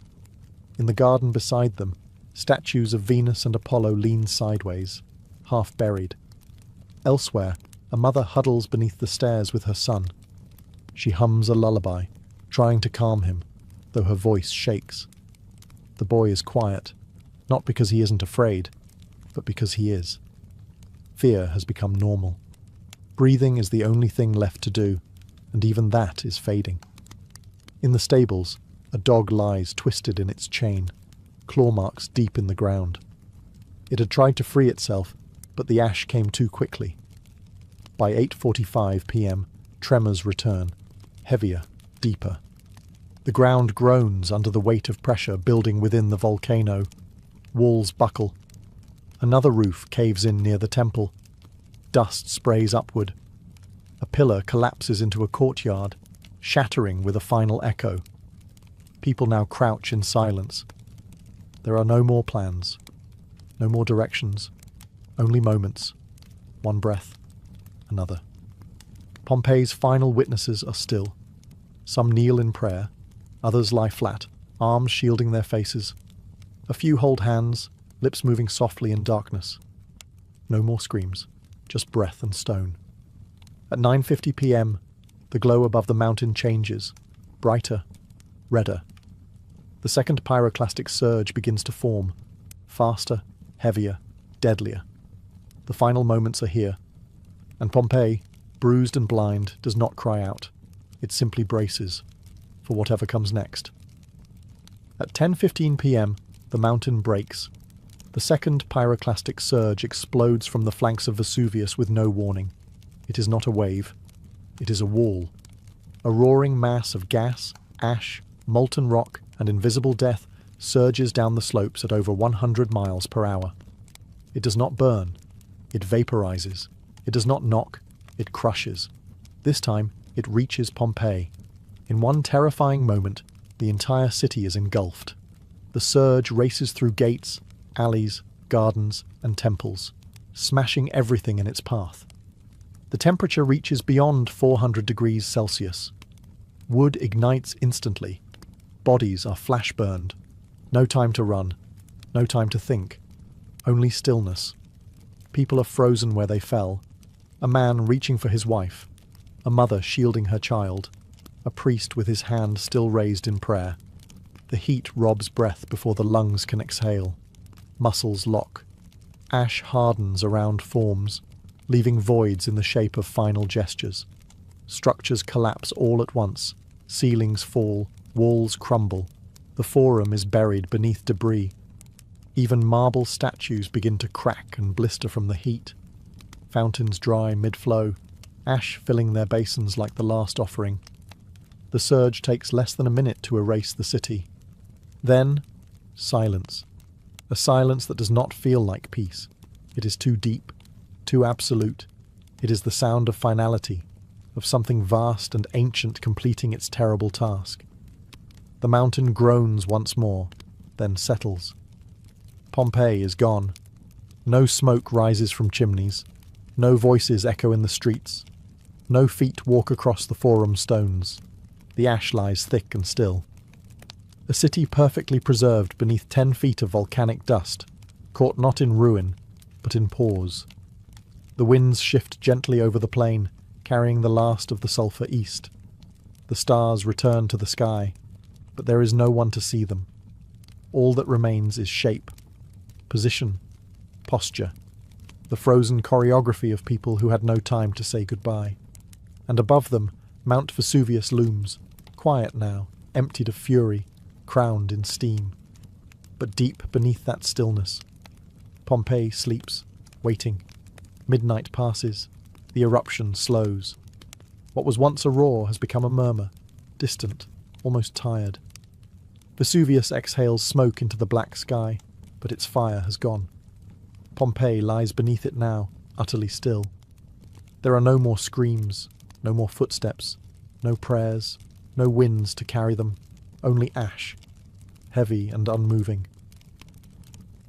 In the garden beside them, statues of Venus and Apollo lean sideways, half buried. Elsewhere, a mother huddles beneath the stairs with her son. She hums a lullaby, trying to calm him, though her voice shakes. The boy is quiet, not because he isn't afraid, but because he is. Fear has become normal. Breathing is the only thing left to do, and even that is fading. In the stables, a dog lies twisted in its chain, claw marks deep in the ground. It had tried to free itself, but the ash came too quickly. By 8:45 p.m., tremors return, heavier, deeper. The ground groans under the weight of pressure building within the volcano. Walls buckle. Another roof caves in near the temple. Dust sprays upward. A pillar collapses into a courtyard, shattering with a final echo. People now crouch in silence. There are no more plans, no more directions, only moments. One breath, another. Pompeii's final witnesses are still. Some kneel in prayer, others lie flat, arms shielding their faces. A few hold hands, lips moving softly in darkness. No more screams, just breath and stone. At 9:50 p.m., the glow above the mountain changes, brighter, redder. The second pyroclastic surge begins to form, faster, heavier, deadlier. The final moments are here, and Pompeii, bruised and blind, does not cry out. It simply braces for whatever comes next. At 10:15 p.m., the mountain breaks. The second pyroclastic surge explodes from the flanks of Vesuvius with no warning. It is not a wave. It is a wall. A roaring mass of gas, ash, molten rock, and invisible death surges down the slopes at over 100 miles per hour. It does not burn. It vaporizes. It does not knock. It crushes. This time, it reaches Pompeii. In one terrifying moment, the entire city is engulfed. The surge races through gates, alleys, gardens, and temples, smashing everything in its path. The temperature reaches beyond 400 degrees Celsius. Wood ignites instantly. Bodies are flash-burned. No time to run. No time to think. Only stillness. People are frozen where they fell. A man reaching for his wife. A mother shielding her child. A priest with his hand still raised in prayer. The heat robs breath before the lungs can exhale. Muscles lock. Ash hardens around forms, leaving voids in the shape of final gestures. Structures collapse all at once. Ceilings fall. Walls crumble. The forum is buried beneath debris. Even marble statues begin to crack and blister from the heat. Fountains dry mid-flow, ash filling their basins like the last offering. The surge takes less than a minute to erase the city. Then, silence. A silence that does not feel like peace. It is too deep, too absolute. It is the sound of finality, of something vast and ancient completing its terrible task. The mountain groans once more, then settles. Pompeii is gone. No smoke rises from chimneys. No voices echo in the streets. No feet walk across the forum stones. The ash lies thick and still. A city perfectly preserved beneath 10 feet of volcanic dust, caught not in ruin, but in pause. The winds shift gently over the plain, carrying the last of the sulphur east. The stars return to the sky, but there is no one to see them. All that remains is shape, position, posture. the frozen choreography of people who had no time to say goodbye. And above them, Mount Vesuvius looms, quiet now, emptied of fury, crowned in steam. But deep beneath that stillness, Pompeii sleeps, waiting. Midnight passes, the eruption slows. What was once a roar has become a murmur, distant, almost tired. Vesuvius exhales smoke into the black sky, but its fire has gone. Pompeii lies beneath it now, utterly still. There are no more screams, no more footsteps, no prayers, no winds to carry them, only ash, heavy and unmoving.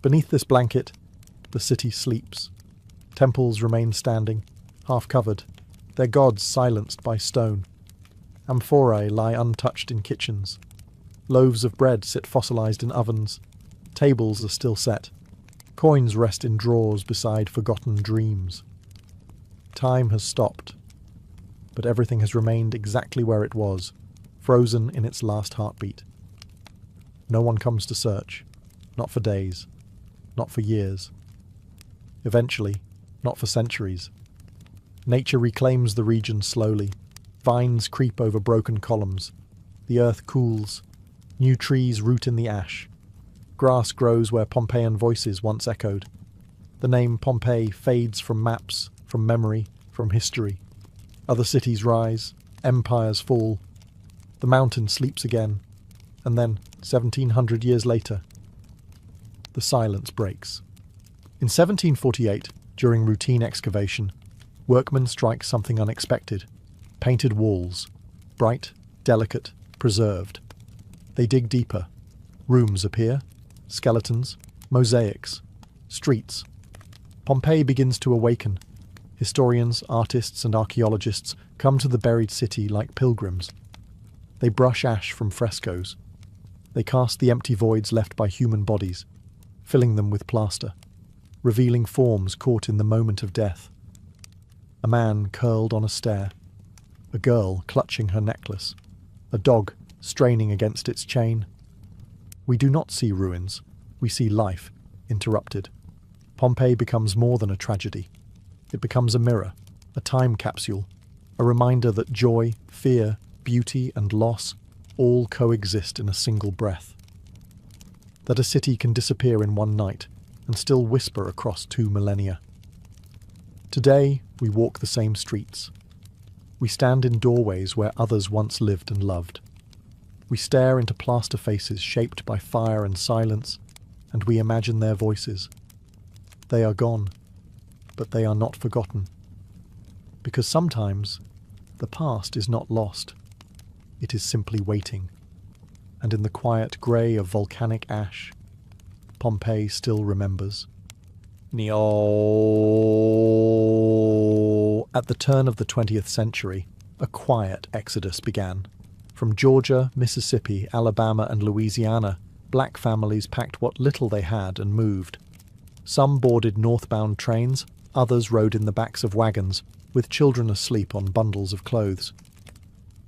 Beneath this blanket, the city sleeps. Temples remain standing, half covered, their gods silenced by stone. Amphorae lie untouched in kitchens. Loaves of bread sit fossilized in ovens. Tables are still set. Coins rest in drawers beside forgotten dreams. Time has stopped, but everything has remained exactly where it was, frozen in its last heartbeat. No one comes to search, not for days, not for years. Eventually, not for centuries. Nature reclaims the region slowly. Vines creep over broken columns. The earth cools. New trees root in the ash. Grass grows where Pompeian voices once echoed. The name Pompeii fades from maps, from memory, from history. Other cities rise, empires fall. The mountain sleeps again, and then, 1700 years later, the silence breaks. In 1748, during routine excavation, workmen strike something unexpected. Painted walls, bright, delicate, preserved. They dig deeper. Rooms appear, skeletons, mosaics, streets. Pompeii begins to awaken. Historians, artists, and archaeologists come to the buried city like pilgrims. They brush ash from frescoes. They cast the empty voids left by human bodies, filling them with plaster, revealing forms caught in the moment of death. A man curled on a stair, a girl clutching her necklace, a dog straining against its chain. We do not see ruins, we see life, interrupted. Pompeii becomes more than a tragedy. It becomes a mirror, a time capsule, a reminder that joy, fear, beauty, and loss all coexist in a single breath. That a city can disappear in one night and still whisper across 2 millennia. Today, we walk the same streets. We stand in doorways where others once lived and loved. We stare into plaster faces shaped by fire and silence, and we imagine their voices. They are gone, but they are not forgotten. Because sometimes, the past is not lost. It is simply waiting. And in the quiet grey of volcanic ash, Pompeii still remembers. At the turn of the 20th century, a quiet exodus began. From Georgia, Mississippi, Alabama, and Louisiana, black families packed what little they had and moved. Some boarded northbound trains, others rode in the backs of wagons, with children asleep on bundles of clothes.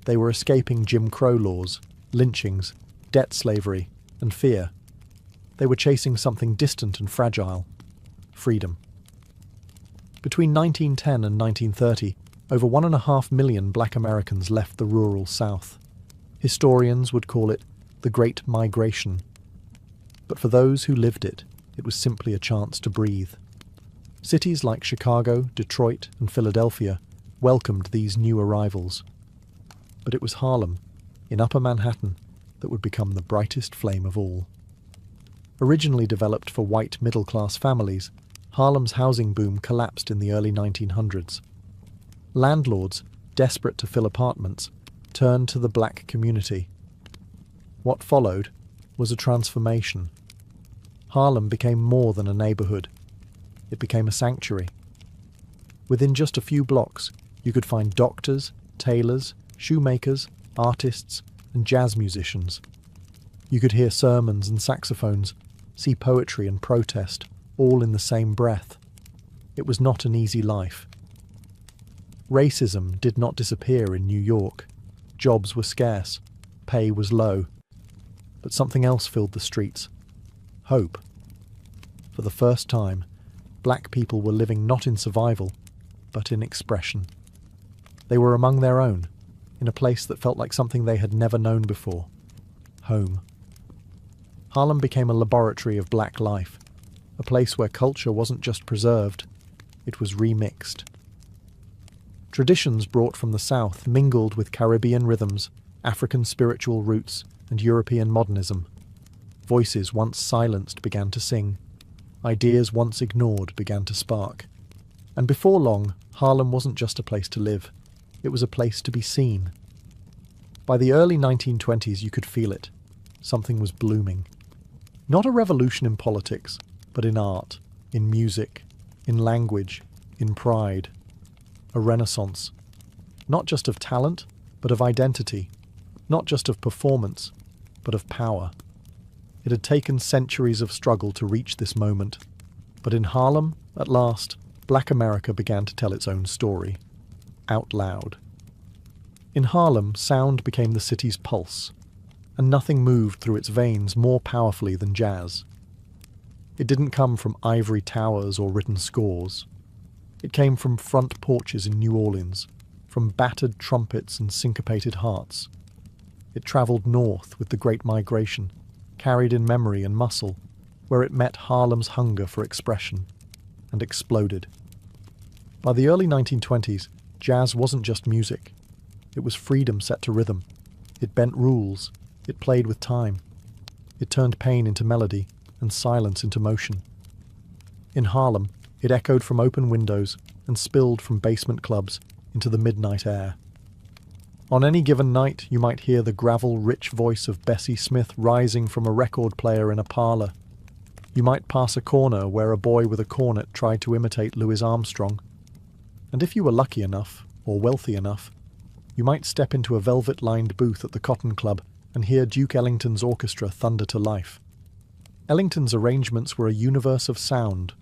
They were escaping Jim Crow laws, lynchings, debt slavery, and fear. They were chasing something distant and fragile: freedom. Between 1910 and 1930, over 1.5 million black Americans left the rural South. Historians would call it the Great Migration. But for those who lived it, it was simply a chance to breathe. Cities like Chicago, Detroit, and Philadelphia welcomed these new arrivals. But it was Harlem, in Upper Manhattan, that would become the brightest flame of all. Originally developed for white middle-class families, Harlem's housing boom collapsed in the early 1900s. Landlords, desperate to fill apartments, turned to the black community. What followed was a transformation. Harlem became more than a neighborhood. It became a sanctuary. Within just a few blocks, you could find doctors, tailors, shoemakers, artists, and jazz musicians. You could hear sermons and saxophones, see poetry and protest, all in the same breath. It was not an easy life. Racism did not disappear in New York. Jobs were scarce, pay was low. But something else filled the streets. Hope. For the first time, black people were living not in survival, but in expression. They were among their own, in a place that felt like something they had never known before. Home. Harlem became a laboratory of black life, a place where culture wasn't just preserved, it was remixed. Traditions brought from the South mingled with Caribbean rhythms, African spiritual roots, and European modernism. Voices once silenced began to sing. Ideas once ignored began to spark. And before long, Harlem wasn't just a place to live, it was a place to be seen. By the early 1920s, you could feel it. Something was blooming. Not a revolution in politics, but in art, in music, in language, in pride. A renaissance. Not just of talent, but of identity. Not just of performance, but of power. It had taken centuries of struggle to reach this moment. But in Harlem, at last, Black America began to tell its own story. Out loud. In Harlem, sound became the city's pulse, and nothing moved through its veins more powerfully than jazz. It didn't come from ivory towers or written scores. It came from front porches in New Orleans, from battered trumpets and syncopated hearts. It travelled north with the Great Migration, carried in memory and muscle, where it met Harlem's hunger for expression, and exploded. By the early 1920s, jazz wasn't just music. It was freedom set to rhythm. It bent rules. It played with time. It turned pain into melody and silence into motion. In Harlem, it echoed from open windows and spilled from basement clubs into the midnight air. On any given night, you might hear the gravel-rich voice of Bessie Smith rising from a record player in a parlour. You might pass a corner where a boy with a cornet tried to imitate Louis Armstrong. And if you were lucky enough, or wealthy enough, you might step into a velvet-lined booth at the Cotton Club and hear Duke Ellington's orchestra thunder to life. Ellington's arrangements were a universe of sound,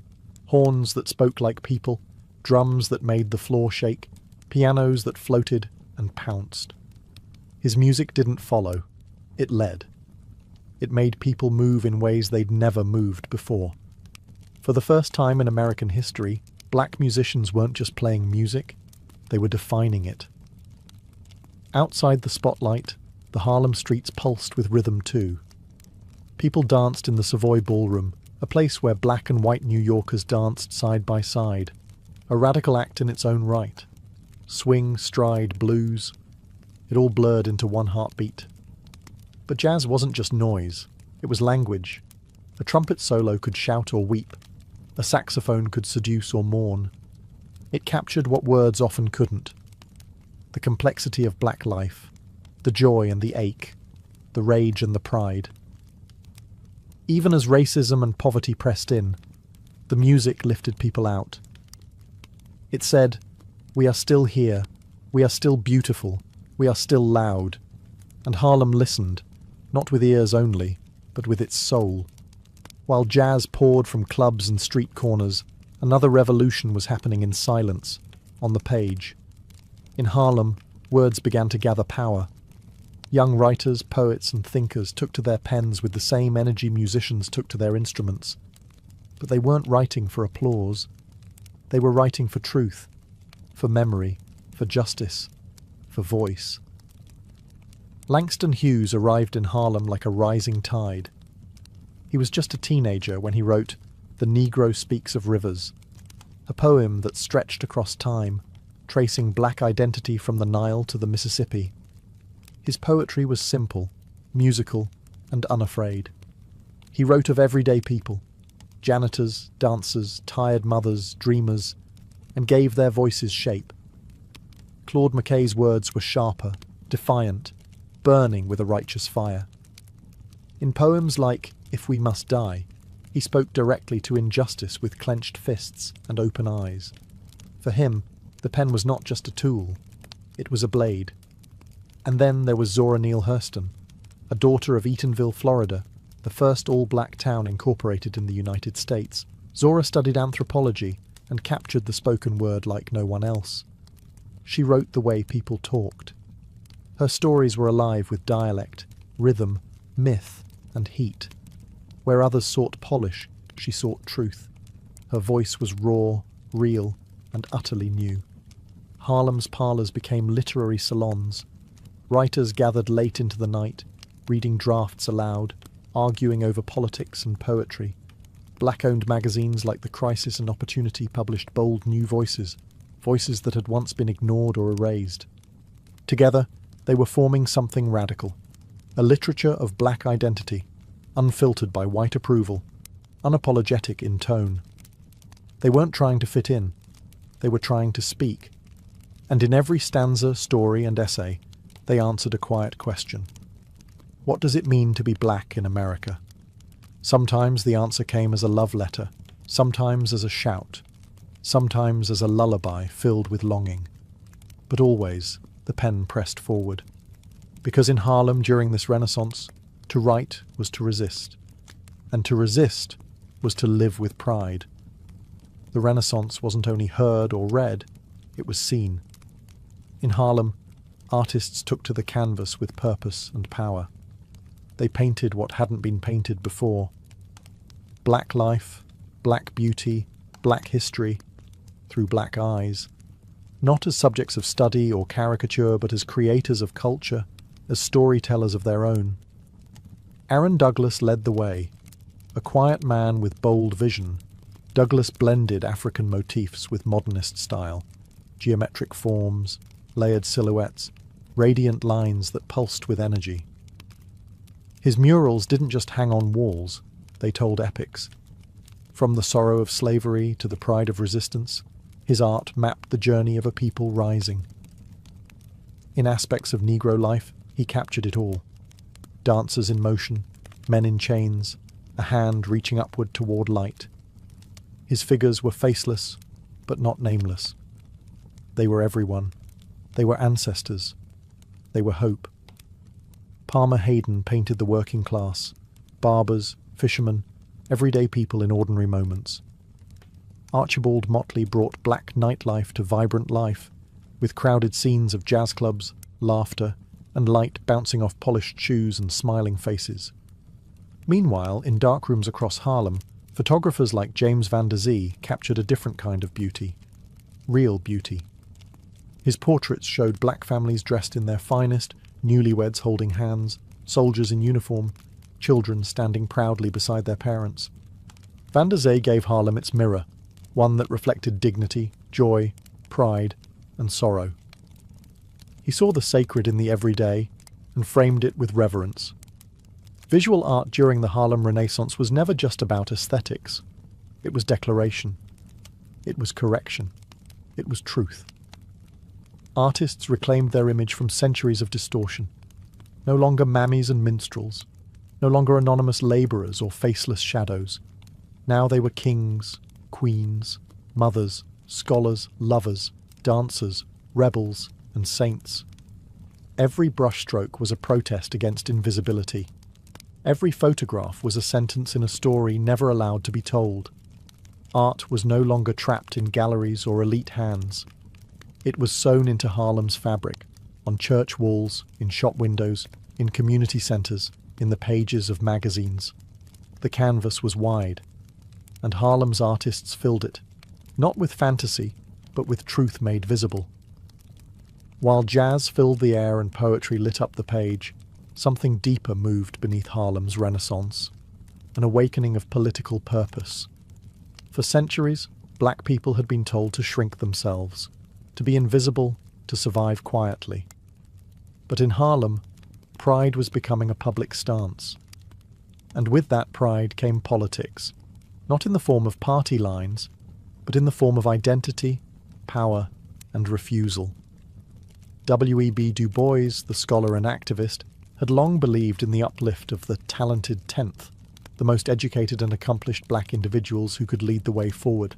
horns that spoke like people, drums that made the floor shake, pianos that floated and pounced. His music didn't follow, it led. It made people move in ways they'd never moved before. For the first time in American history, black musicians weren't just playing music, they were defining it. Outside the spotlight, the Harlem streets pulsed with rhythm too. People danced in the Savoy Ballroom, a place where black and white New Yorkers danced side by side, a radical act in its own right. Swing, stride, blues, it all blurred into one heartbeat. But jazz wasn't just noise, it was language. A trumpet solo could shout or weep, a saxophone could seduce or mourn. It captured what words often couldn't. The complexity of black life, the joy and the ache, the rage and the pride. Even as racism and poverty pressed in, the music lifted people out. It said, "We are still here, we are still beautiful, we are still loud." And Harlem listened, not with ears only, but with its soul. While jazz poured from clubs and street corners, another revolution was happening in silence, on the page. In Harlem, words began to gather power. Young writers, poets, and thinkers took to their pens with the same energy musicians took to their instruments. But they weren't writing for applause. They were writing for truth, for memory, for justice, for voice. Langston Hughes arrived in Harlem like a rising tide. He was just a teenager when he wrote The Negro Speaks of Rivers, a poem that stretched across time, tracing black identity from the Nile to the Mississippi. His poetry was simple, musical, and unafraid. He wrote of everyday people, janitors, dancers, tired mothers, dreamers, and gave their voices shape. Claude McKay's words were sharper, defiant, burning with a righteous fire. In poems like If We Must Die, he spoke directly to injustice with clenched fists and open eyes. For him, the pen was not just a tool, it was a blade. And then there was Zora Neale Hurston, a daughter of Eatonville, Florida, the first all-black town incorporated in the United States. Zora studied anthropology and captured the spoken word like no one else. She wrote the way people talked. Her stories were alive with dialect, rhythm, myth, and heat. Where others sought polish, she sought truth. Her voice was raw, real, and utterly new. Harlem's parlours became literary salons. Writers gathered late into the night, reading drafts aloud, arguing over politics and poetry. Black-owned magazines like The Crisis and Opportunity published bold new voices, voices that had once been ignored or erased. Together, they were forming something radical, a literature of black identity, unfiltered by white approval, unapologetic in tone. They weren't trying to fit in, they were trying to speak. And in every stanza, story, and essay, they answered a quiet question. What does it mean to be black in America? Sometimes the answer came as a love letter, sometimes as a shout, sometimes as a lullaby filled with longing. But always, the pen pressed forward. Because in Harlem during this Renaissance, to write was to resist. And to resist was to live with pride. The Renaissance wasn't only heard or read, it was seen. In Harlem, artists took to the canvas with purpose and power. They painted what hadn't been painted before. Black life, black beauty, black history, through black eyes. Not as subjects of study or caricature, but as creators of culture, as storytellers of their own. Aaron Douglas led the way. A quiet man with bold vision, Douglas blended African motifs with modernist style, geometric forms, layered silhouettes, radiant lines that pulsed with energy. His murals didn't just hang on walls, they told epics. From the sorrow of slavery to the pride of resistance, his art mapped the journey of a people rising. In aspects of Negro life, he captured it all. Dancers in motion, men in chains, a hand reaching upward toward light. His figures were faceless, but not nameless. They were everyone. They were ancestors. They were hope. Palmer Hayden painted the working class, barbers, fishermen, everyday people in ordinary moments. Archibald Motley brought black nightlife to vibrant life, with crowded scenes of jazz clubs, laughter, and light bouncing off polished shoes and smiling faces. Meanwhile, in darkrooms across Harlem, photographers like James Van Der Zee captured a different kind of beauty, real beauty. His portraits showed black families dressed in their finest, newlyweds holding hands, soldiers in uniform, children standing proudly beside their parents. Van Der Zee gave Harlem its mirror, one that reflected dignity, joy, pride, and sorrow. He saw the sacred in the everyday and framed it with reverence. Visual art during the Harlem Renaissance was never just about aesthetics. It was declaration. It was correction. It was truth. Artists reclaimed their image from centuries of distortion. No longer mammies and minstrels. No longer anonymous labourers or faceless shadows. Now they were kings, queens, mothers, scholars, lovers, dancers, rebels, and saints. Every brushstroke was a protest against invisibility. Every photograph was a sentence in a story never allowed to be told. Art was no longer trapped in galleries or elite hands. It was sewn into Harlem's fabric, on church walls, in shop windows, in community centres, in the pages of magazines. The canvas was wide, and Harlem's artists filled it, not with fantasy, but with truth made visible. While jazz filled the air and poetry lit up the page, something deeper moved beneath Harlem's Renaissance, an awakening of political purpose. For centuries, black people had been told to shrink themselves, to be invisible, to survive quietly. But in Harlem, pride was becoming a public stance. And with that pride came politics, not in the form of party lines, but in the form of identity, power, and refusal. W.E.B. Du Bois, the scholar and activist, had long believed in the uplift of the talented tenth, the most educated and accomplished black individuals who could lead the way forward.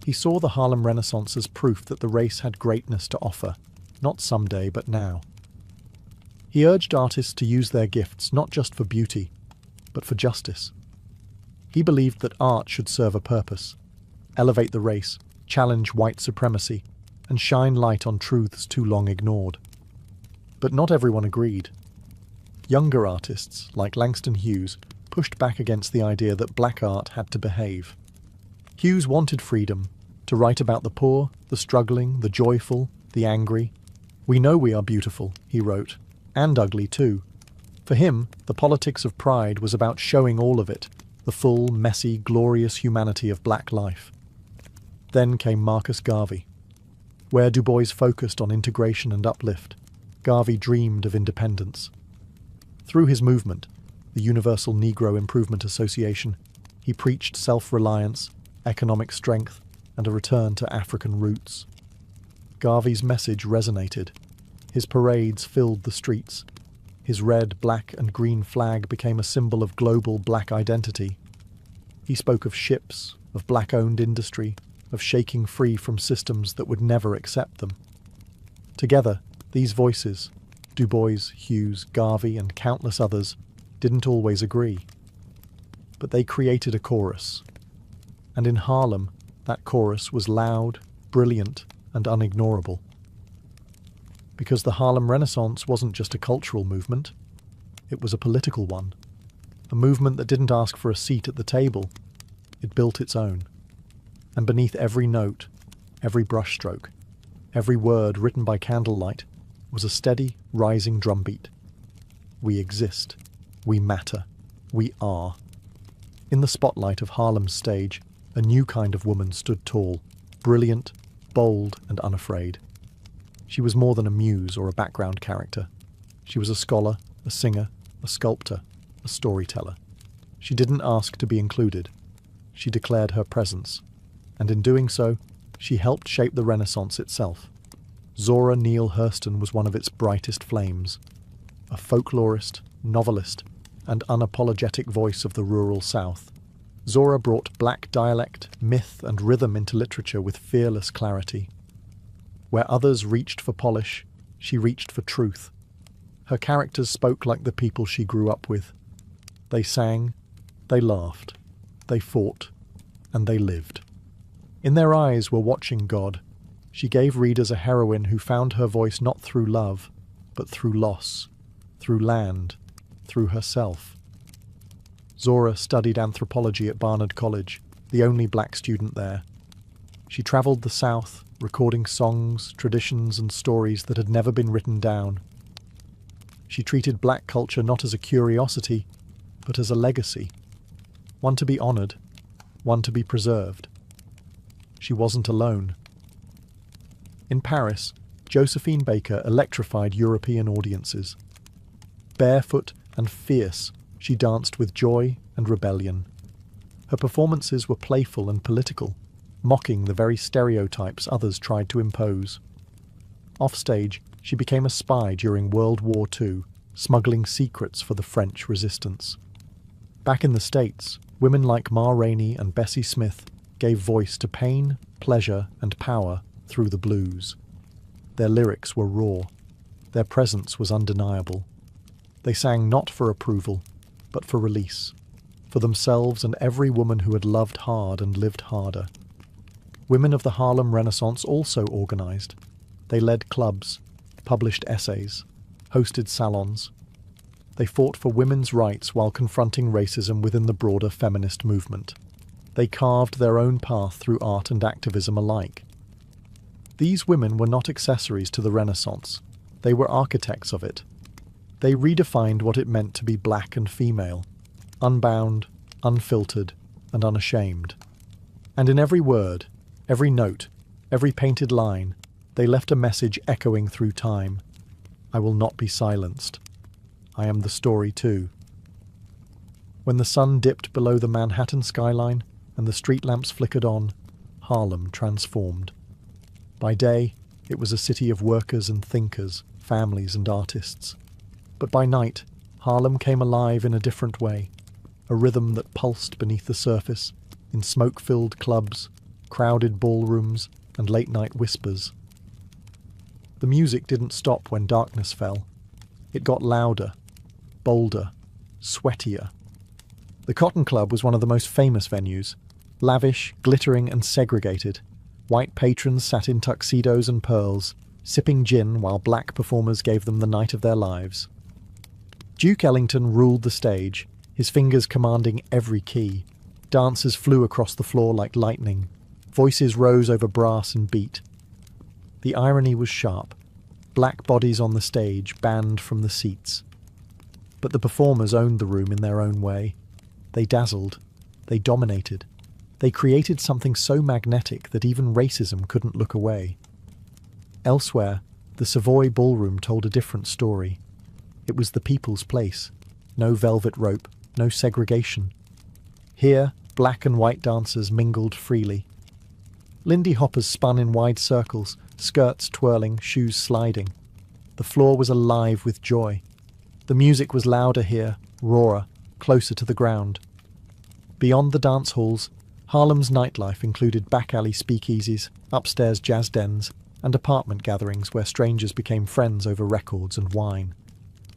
He saw the Harlem Renaissance as proof that the race had greatness to offer, not someday but now. He urged artists to use their gifts not just for beauty, but for justice. He believed that art should serve a purpose, elevate the race, challenge white supremacy, and shine light on truths too long ignored. But not everyone agreed. Younger artists, like Langston Hughes, pushed back against the idea that black art had to behave. Hughes wanted freedom, to write about the poor, the struggling, the joyful, the angry. "We know we are beautiful," he wrote, "and ugly too." For him, the politics of pride was about showing all of it, the full, messy, glorious humanity of black life. Then came Marcus Garvey. Where Du Bois focused on integration and uplift, Garvey dreamed of independence. Through his movement, the Universal Negro Improvement Association, he preached self-reliance, economic strength, and a return to African roots. Garvey's message resonated. His parades filled the streets. His red, black, and green flag became a symbol of global black identity. He spoke of ships, of black-owned industry, of shaking free from systems that would never accept them. Together, these voices, Du Bois, Hughes, Garvey, and countless others, didn't always agree. But they created a chorus. And in Harlem, that chorus was loud, brilliant, and unignorable. Because the Harlem Renaissance wasn't just a cultural movement, it was a political one. A movement that didn't ask for a seat at the table, it built its own. And beneath every note, every brushstroke, every word written by candlelight was a steady, rising drumbeat. We exist. We matter. We are. In the spotlight of Harlem's stage, a new kind of woman stood tall, brilliant, bold, and unafraid. She was more than a muse or a background character. She was a scholar, a singer, a sculptor, a storyteller. She didn't ask to be included. She declared her presence. And in doing so, she helped shape the Renaissance itself. Zora Neale Hurston was one of its brightest flames. A folklorist, novelist, and unapologetic voice of the rural South. Zora brought black dialect, myth, and rhythm into literature with fearless clarity. Where others reached for polish, she reached for truth. Her characters spoke like the people she grew up with. They sang, they laughed, they fought, and they lived. In their eyes were watching God. She gave readers a heroine who found her voice not through love, but through loss, through land, through herself. Zora studied anthropology at Barnard College, the only black student there. She travelled the South, recording songs, traditions, and stories that had never been written down. She treated black culture not as a curiosity, but as a legacy, one to be honoured, one to be preserved. She wasn't alone. In Paris, Josephine Baker electrified European audiences. Barefoot and fierce, she danced with joy and rebellion. Her performances were playful and political, mocking the very stereotypes others tried to impose. Offstage, she became a spy during World War II, smuggling secrets for the French resistance. Back in the States, women like Ma Rainey and Bessie Smith gave voice to pain, pleasure, and power through the blues. Their lyrics were raw. Their presence was undeniable. They sang not for approval, but for release, for themselves and every woman who had loved hard and lived harder. Women of the Harlem Renaissance also organized. They led clubs, published essays, hosted salons. They fought for women's rights while confronting racism within the broader feminist movement. They carved their own path through art and activism alike. These women were not accessories to the Renaissance. They were architects of it. They redefined what it meant to be black and female, unbound, unfiltered, and unashamed. And in every word, every note, every painted line, they left a message echoing through time. I will not be silenced. I am the story too. When the sun dipped below the Manhattan skyline and the street lamps flickered on, Harlem transformed. By day, it was a city of workers and thinkers, families and artists. But by night, Harlem came alive in a different way, a rhythm that pulsed beneath the surface, in smoke-filled clubs, crowded ballrooms, and late-night whispers. The music didn't stop when darkness fell. It got louder, bolder, sweatier. The Cotton Club was one of the most famous venues, lavish, glittering, and segregated. White patrons sat in tuxedos and pearls, sipping gin while black performers gave them the night of their lives. Duke Ellington ruled the stage, his fingers commanding every key. Dancers flew across the floor like lightning. Voices rose over brass and beat. The irony was sharp. Black bodies on the stage, banned from the seats. But the performers owned the room in their own way. They dazzled. They dominated. They created something so magnetic that even racism couldn't look away. Elsewhere, the Savoy Ballroom told a different story. It was the people's place. No velvet rope, no segregation. Here, black and white dancers mingled freely. Lindy hoppers spun in wide circles, skirts twirling, shoes sliding. The floor was alive with joy. The music was louder here, rawer, closer to the ground. Beyond the dance halls, Harlem's nightlife included back-alley speakeasies, upstairs jazz dens, and apartment gatherings where strangers became friends over records and wine.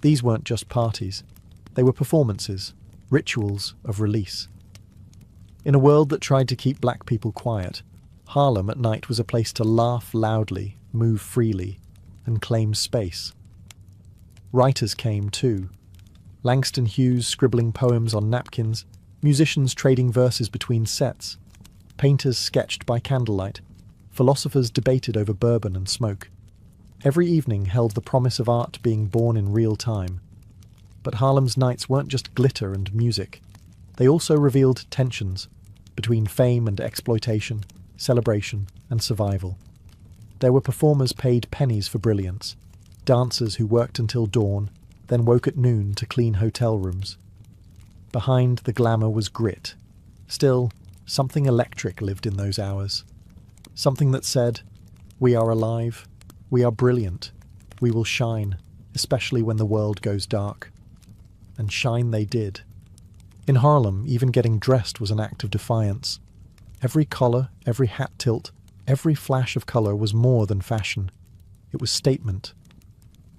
These weren't just parties. They were performances, rituals of release. In a world that tried to keep black people quiet, Harlem at night was a place to laugh loudly, move freely, and claim space. Writers came too. Langston Hughes scribbling poems on napkins, musicians trading verses between sets, painters sketched by candlelight, philosophers debated over bourbon and smoke. Every evening held the promise of art being born in real time. But Harlem's nights weren't just glitter and music. They also revealed tensions between fame and exploitation, celebration and survival. There were performers paid pennies for brilliance, dancers who worked until dawn, then woke at noon to clean hotel rooms. Behind the glamour was grit. Still, something electric lived in those hours. Something that said, "We are alive, we are brilliant, we will shine, especially when the world goes dark." And shine they did. In Harlem, even getting dressed was an act of defiance. Every collar, every hat tilt, every flash of colour was more than fashion. It was statement.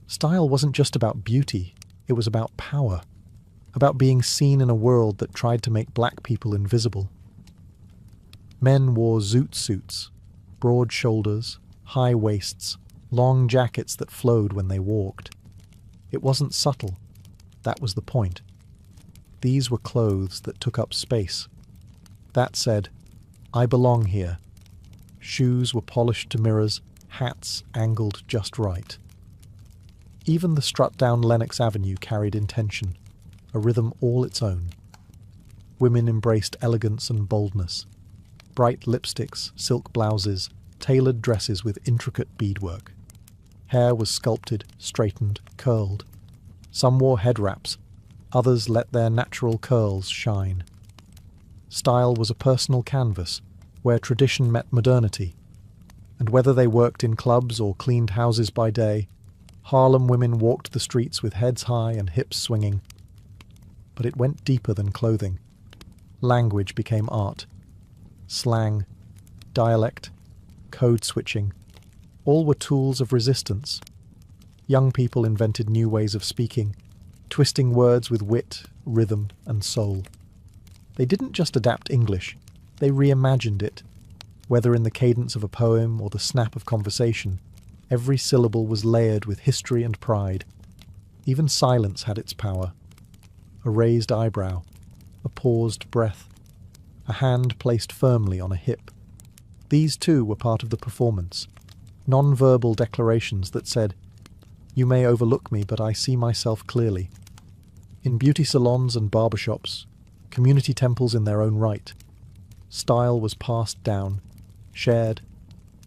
Style wasn't just about beauty, it was about power. About being seen in a world that tried to make black people invisible. Men wore zoot suits, broad shoulders, high waists, long jackets that flowed when they walked. It wasn't subtle. That was the point. These were clothes that took up space. That said, "I belong here." Shoes were polished to mirrors, hats angled just right. Even the strut down Lenox Avenue carried intention, a rhythm all its own. Women embraced elegance and boldness. Bright lipsticks, silk blouses, tailored dresses with intricate beadwork. Hair was sculpted, straightened, curled. Some wore head wraps, others let their natural curls shine. Style was a personal canvas, where tradition met modernity. And whether they worked in clubs or cleaned houses by day, Harlem women walked the streets with heads high and hips swinging. But it went deeper than clothing. Language became art. Slang, dialect, code switching, all were tools of resistance. Young people invented new ways of speaking, twisting words with wit, rhythm, and soul. They didn't just adapt English, they reimagined it. Whether in the cadence of a poem or the snap of conversation, every syllable was layered with history and pride. Even silence had its power. A raised eyebrow, a paused breath, a hand placed firmly on a hip. These too were part of the performance, non-verbal declarations that said, "You may overlook me, but I see myself clearly." In beauty salons and barbershops, community temples in their own right, style was passed down, shared,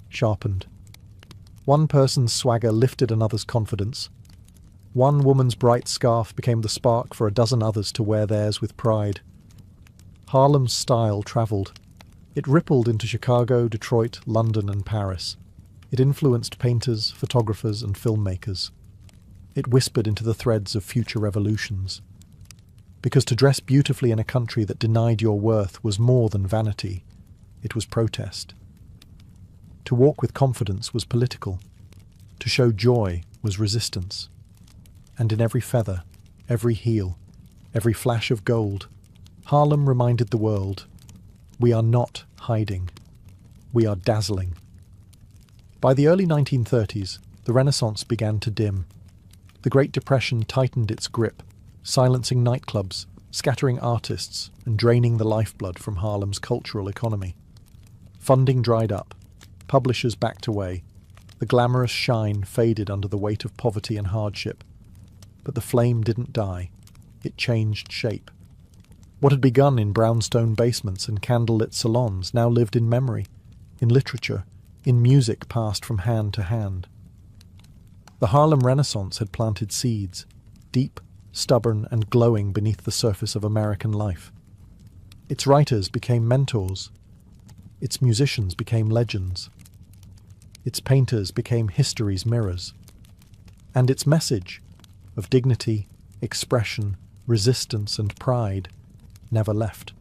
sharpened. One person's swagger lifted another's confidence. One woman's bright scarf became the spark for a dozen others to wear theirs with pride. Harlem's style travelled. It rippled into Chicago, Detroit, London, and Paris. It influenced painters, photographers, and filmmakers. It whispered into the threads of future revolutions. Because to dress beautifully in a country that denied your worth was more than vanity. It was protest. To walk with confidence was political. To show joy was resistance. And in every feather, every heel, every flash of gold, Harlem reminded the world, we are not hiding. We are dazzling. By the early 1930s, the Renaissance began to dim. The Great Depression tightened its grip, silencing nightclubs, scattering artists and draining the lifeblood from Harlem's cultural economy. Funding dried up, publishers backed away, the glamorous shine faded under the weight of poverty and hardship. But the flame didn't die. It changed shape. What had begun in brownstone basements and candlelit salons now lived in memory, in literature, in music passed from hand to hand. The Harlem Renaissance had planted seeds, deep, stubborn, and glowing beneath the surface of American life. Its writers became mentors. Its musicians became legends. Its painters became history's mirrors. And its message of dignity, expression, resistance, and pride never left.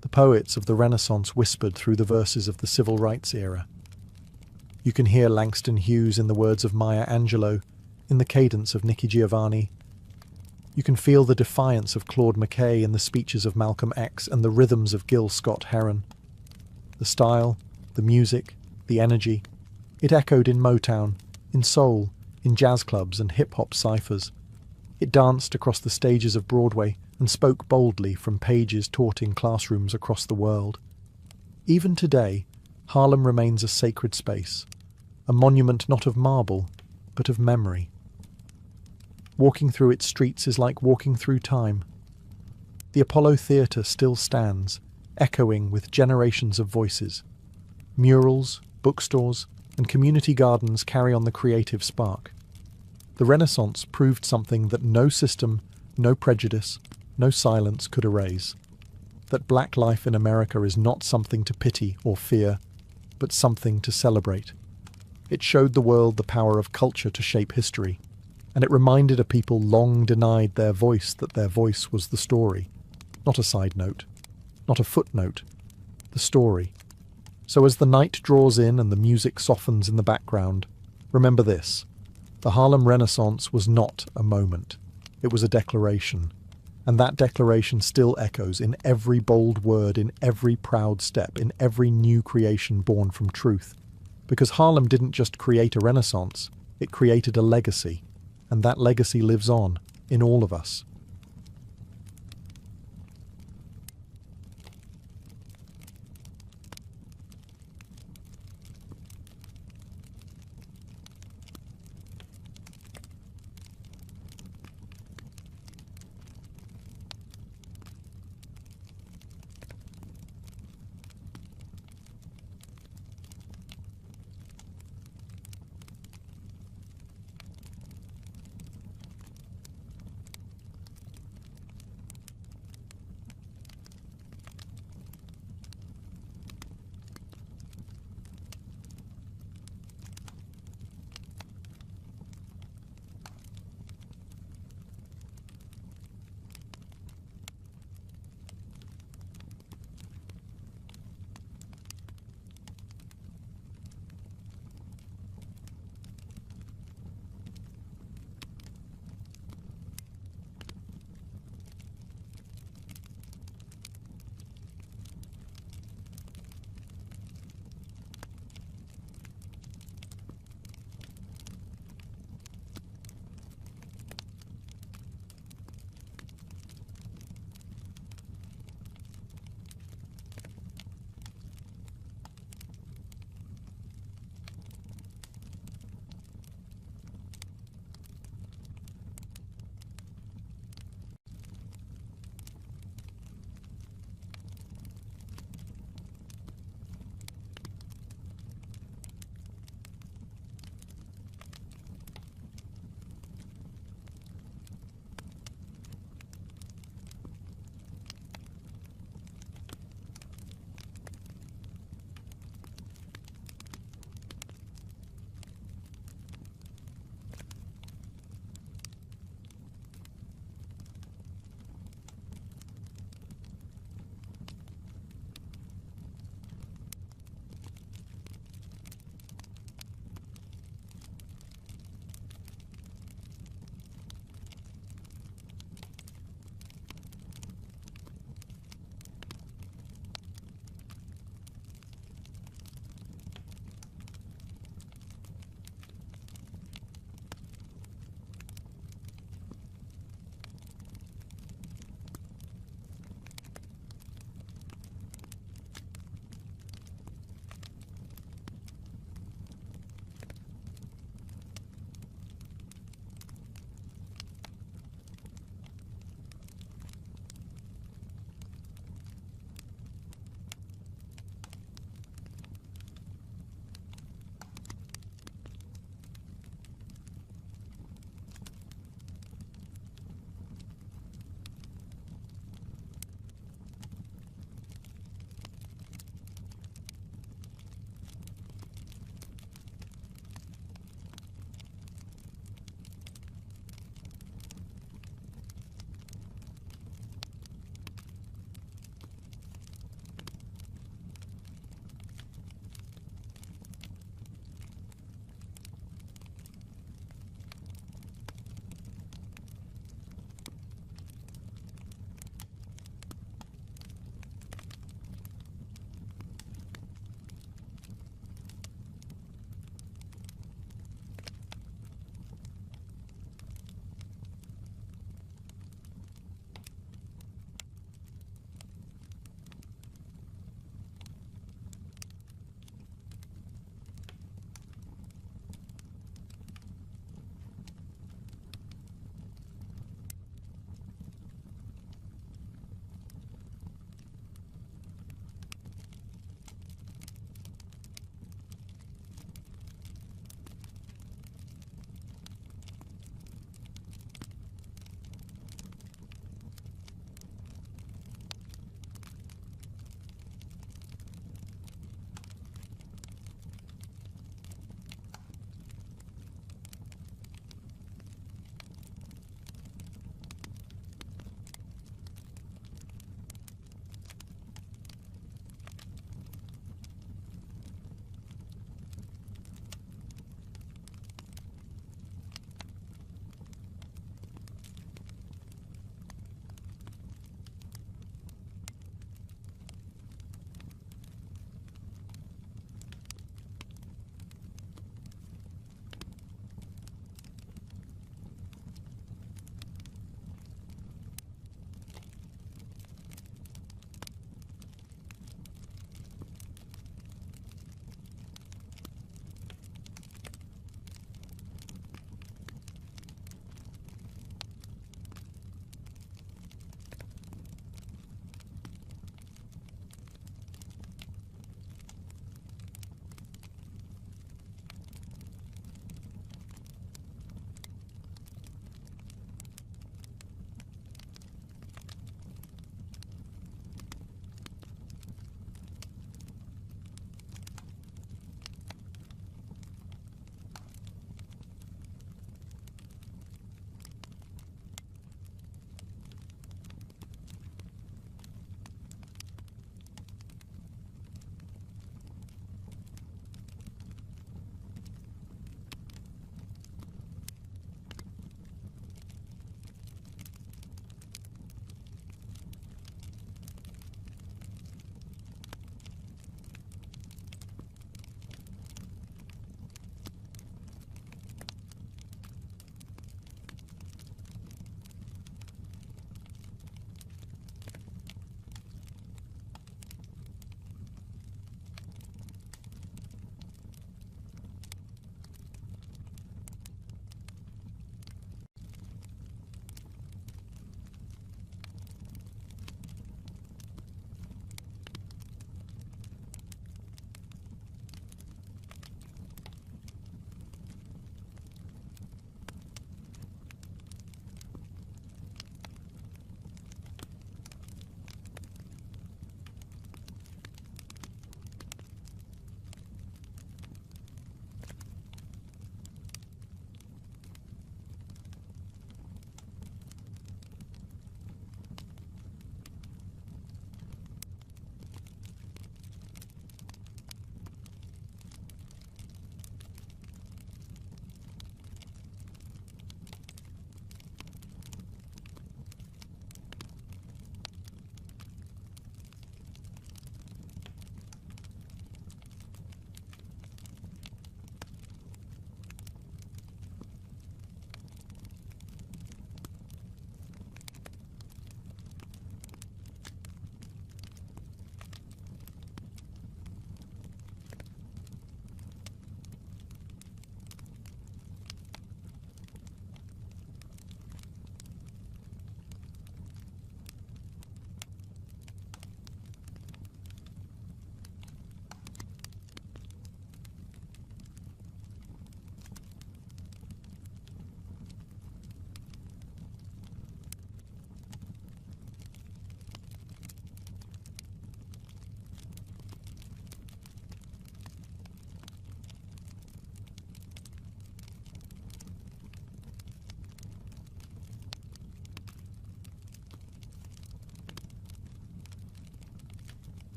The poets of the Renaissance whispered through the verses of the Civil Rights era. You can hear Langston Hughes in the words of Maya Angelou, in the cadence of Nikki Giovanni. You can feel the defiance of Claude McKay in the speeches of Malcolm X and the rhythms of Gil Scott-Heron. The style, the music, the energy, it echoed in Motown, in soul, in jazz clubs and hip-hop ciphers. It danced across the stages of Broadway and spoke boldly from pages taught in classrooms across the world. Even today, Harlem remains a sacred space, a monument not of marble, but of memory. Walking through its streets is like walking through time. The Apollo Theatre still stands, echoing with generations of voices. Murals, bookstores, and community gardens carry on the creative spark. The Renaissance proved something that no system, no prejudice, no silence could erase. That black life in America is not something to pity or fear, but something to celebrate. It showed the world the power of culture to shape history, and it reminded a people long denied their voice that their voice was the story, not a side note, not a footnote, the story. So as the night draws in and the music softens in the background, remember this: the Harlem Renaissance was not a moment, it was a declaration. And that declaration still echoes in every bold word, in every proud step, in every new creation born from truth. Because Harlem didn't just create a renaissance, it created a legacy, and that legacy lives on in all of us.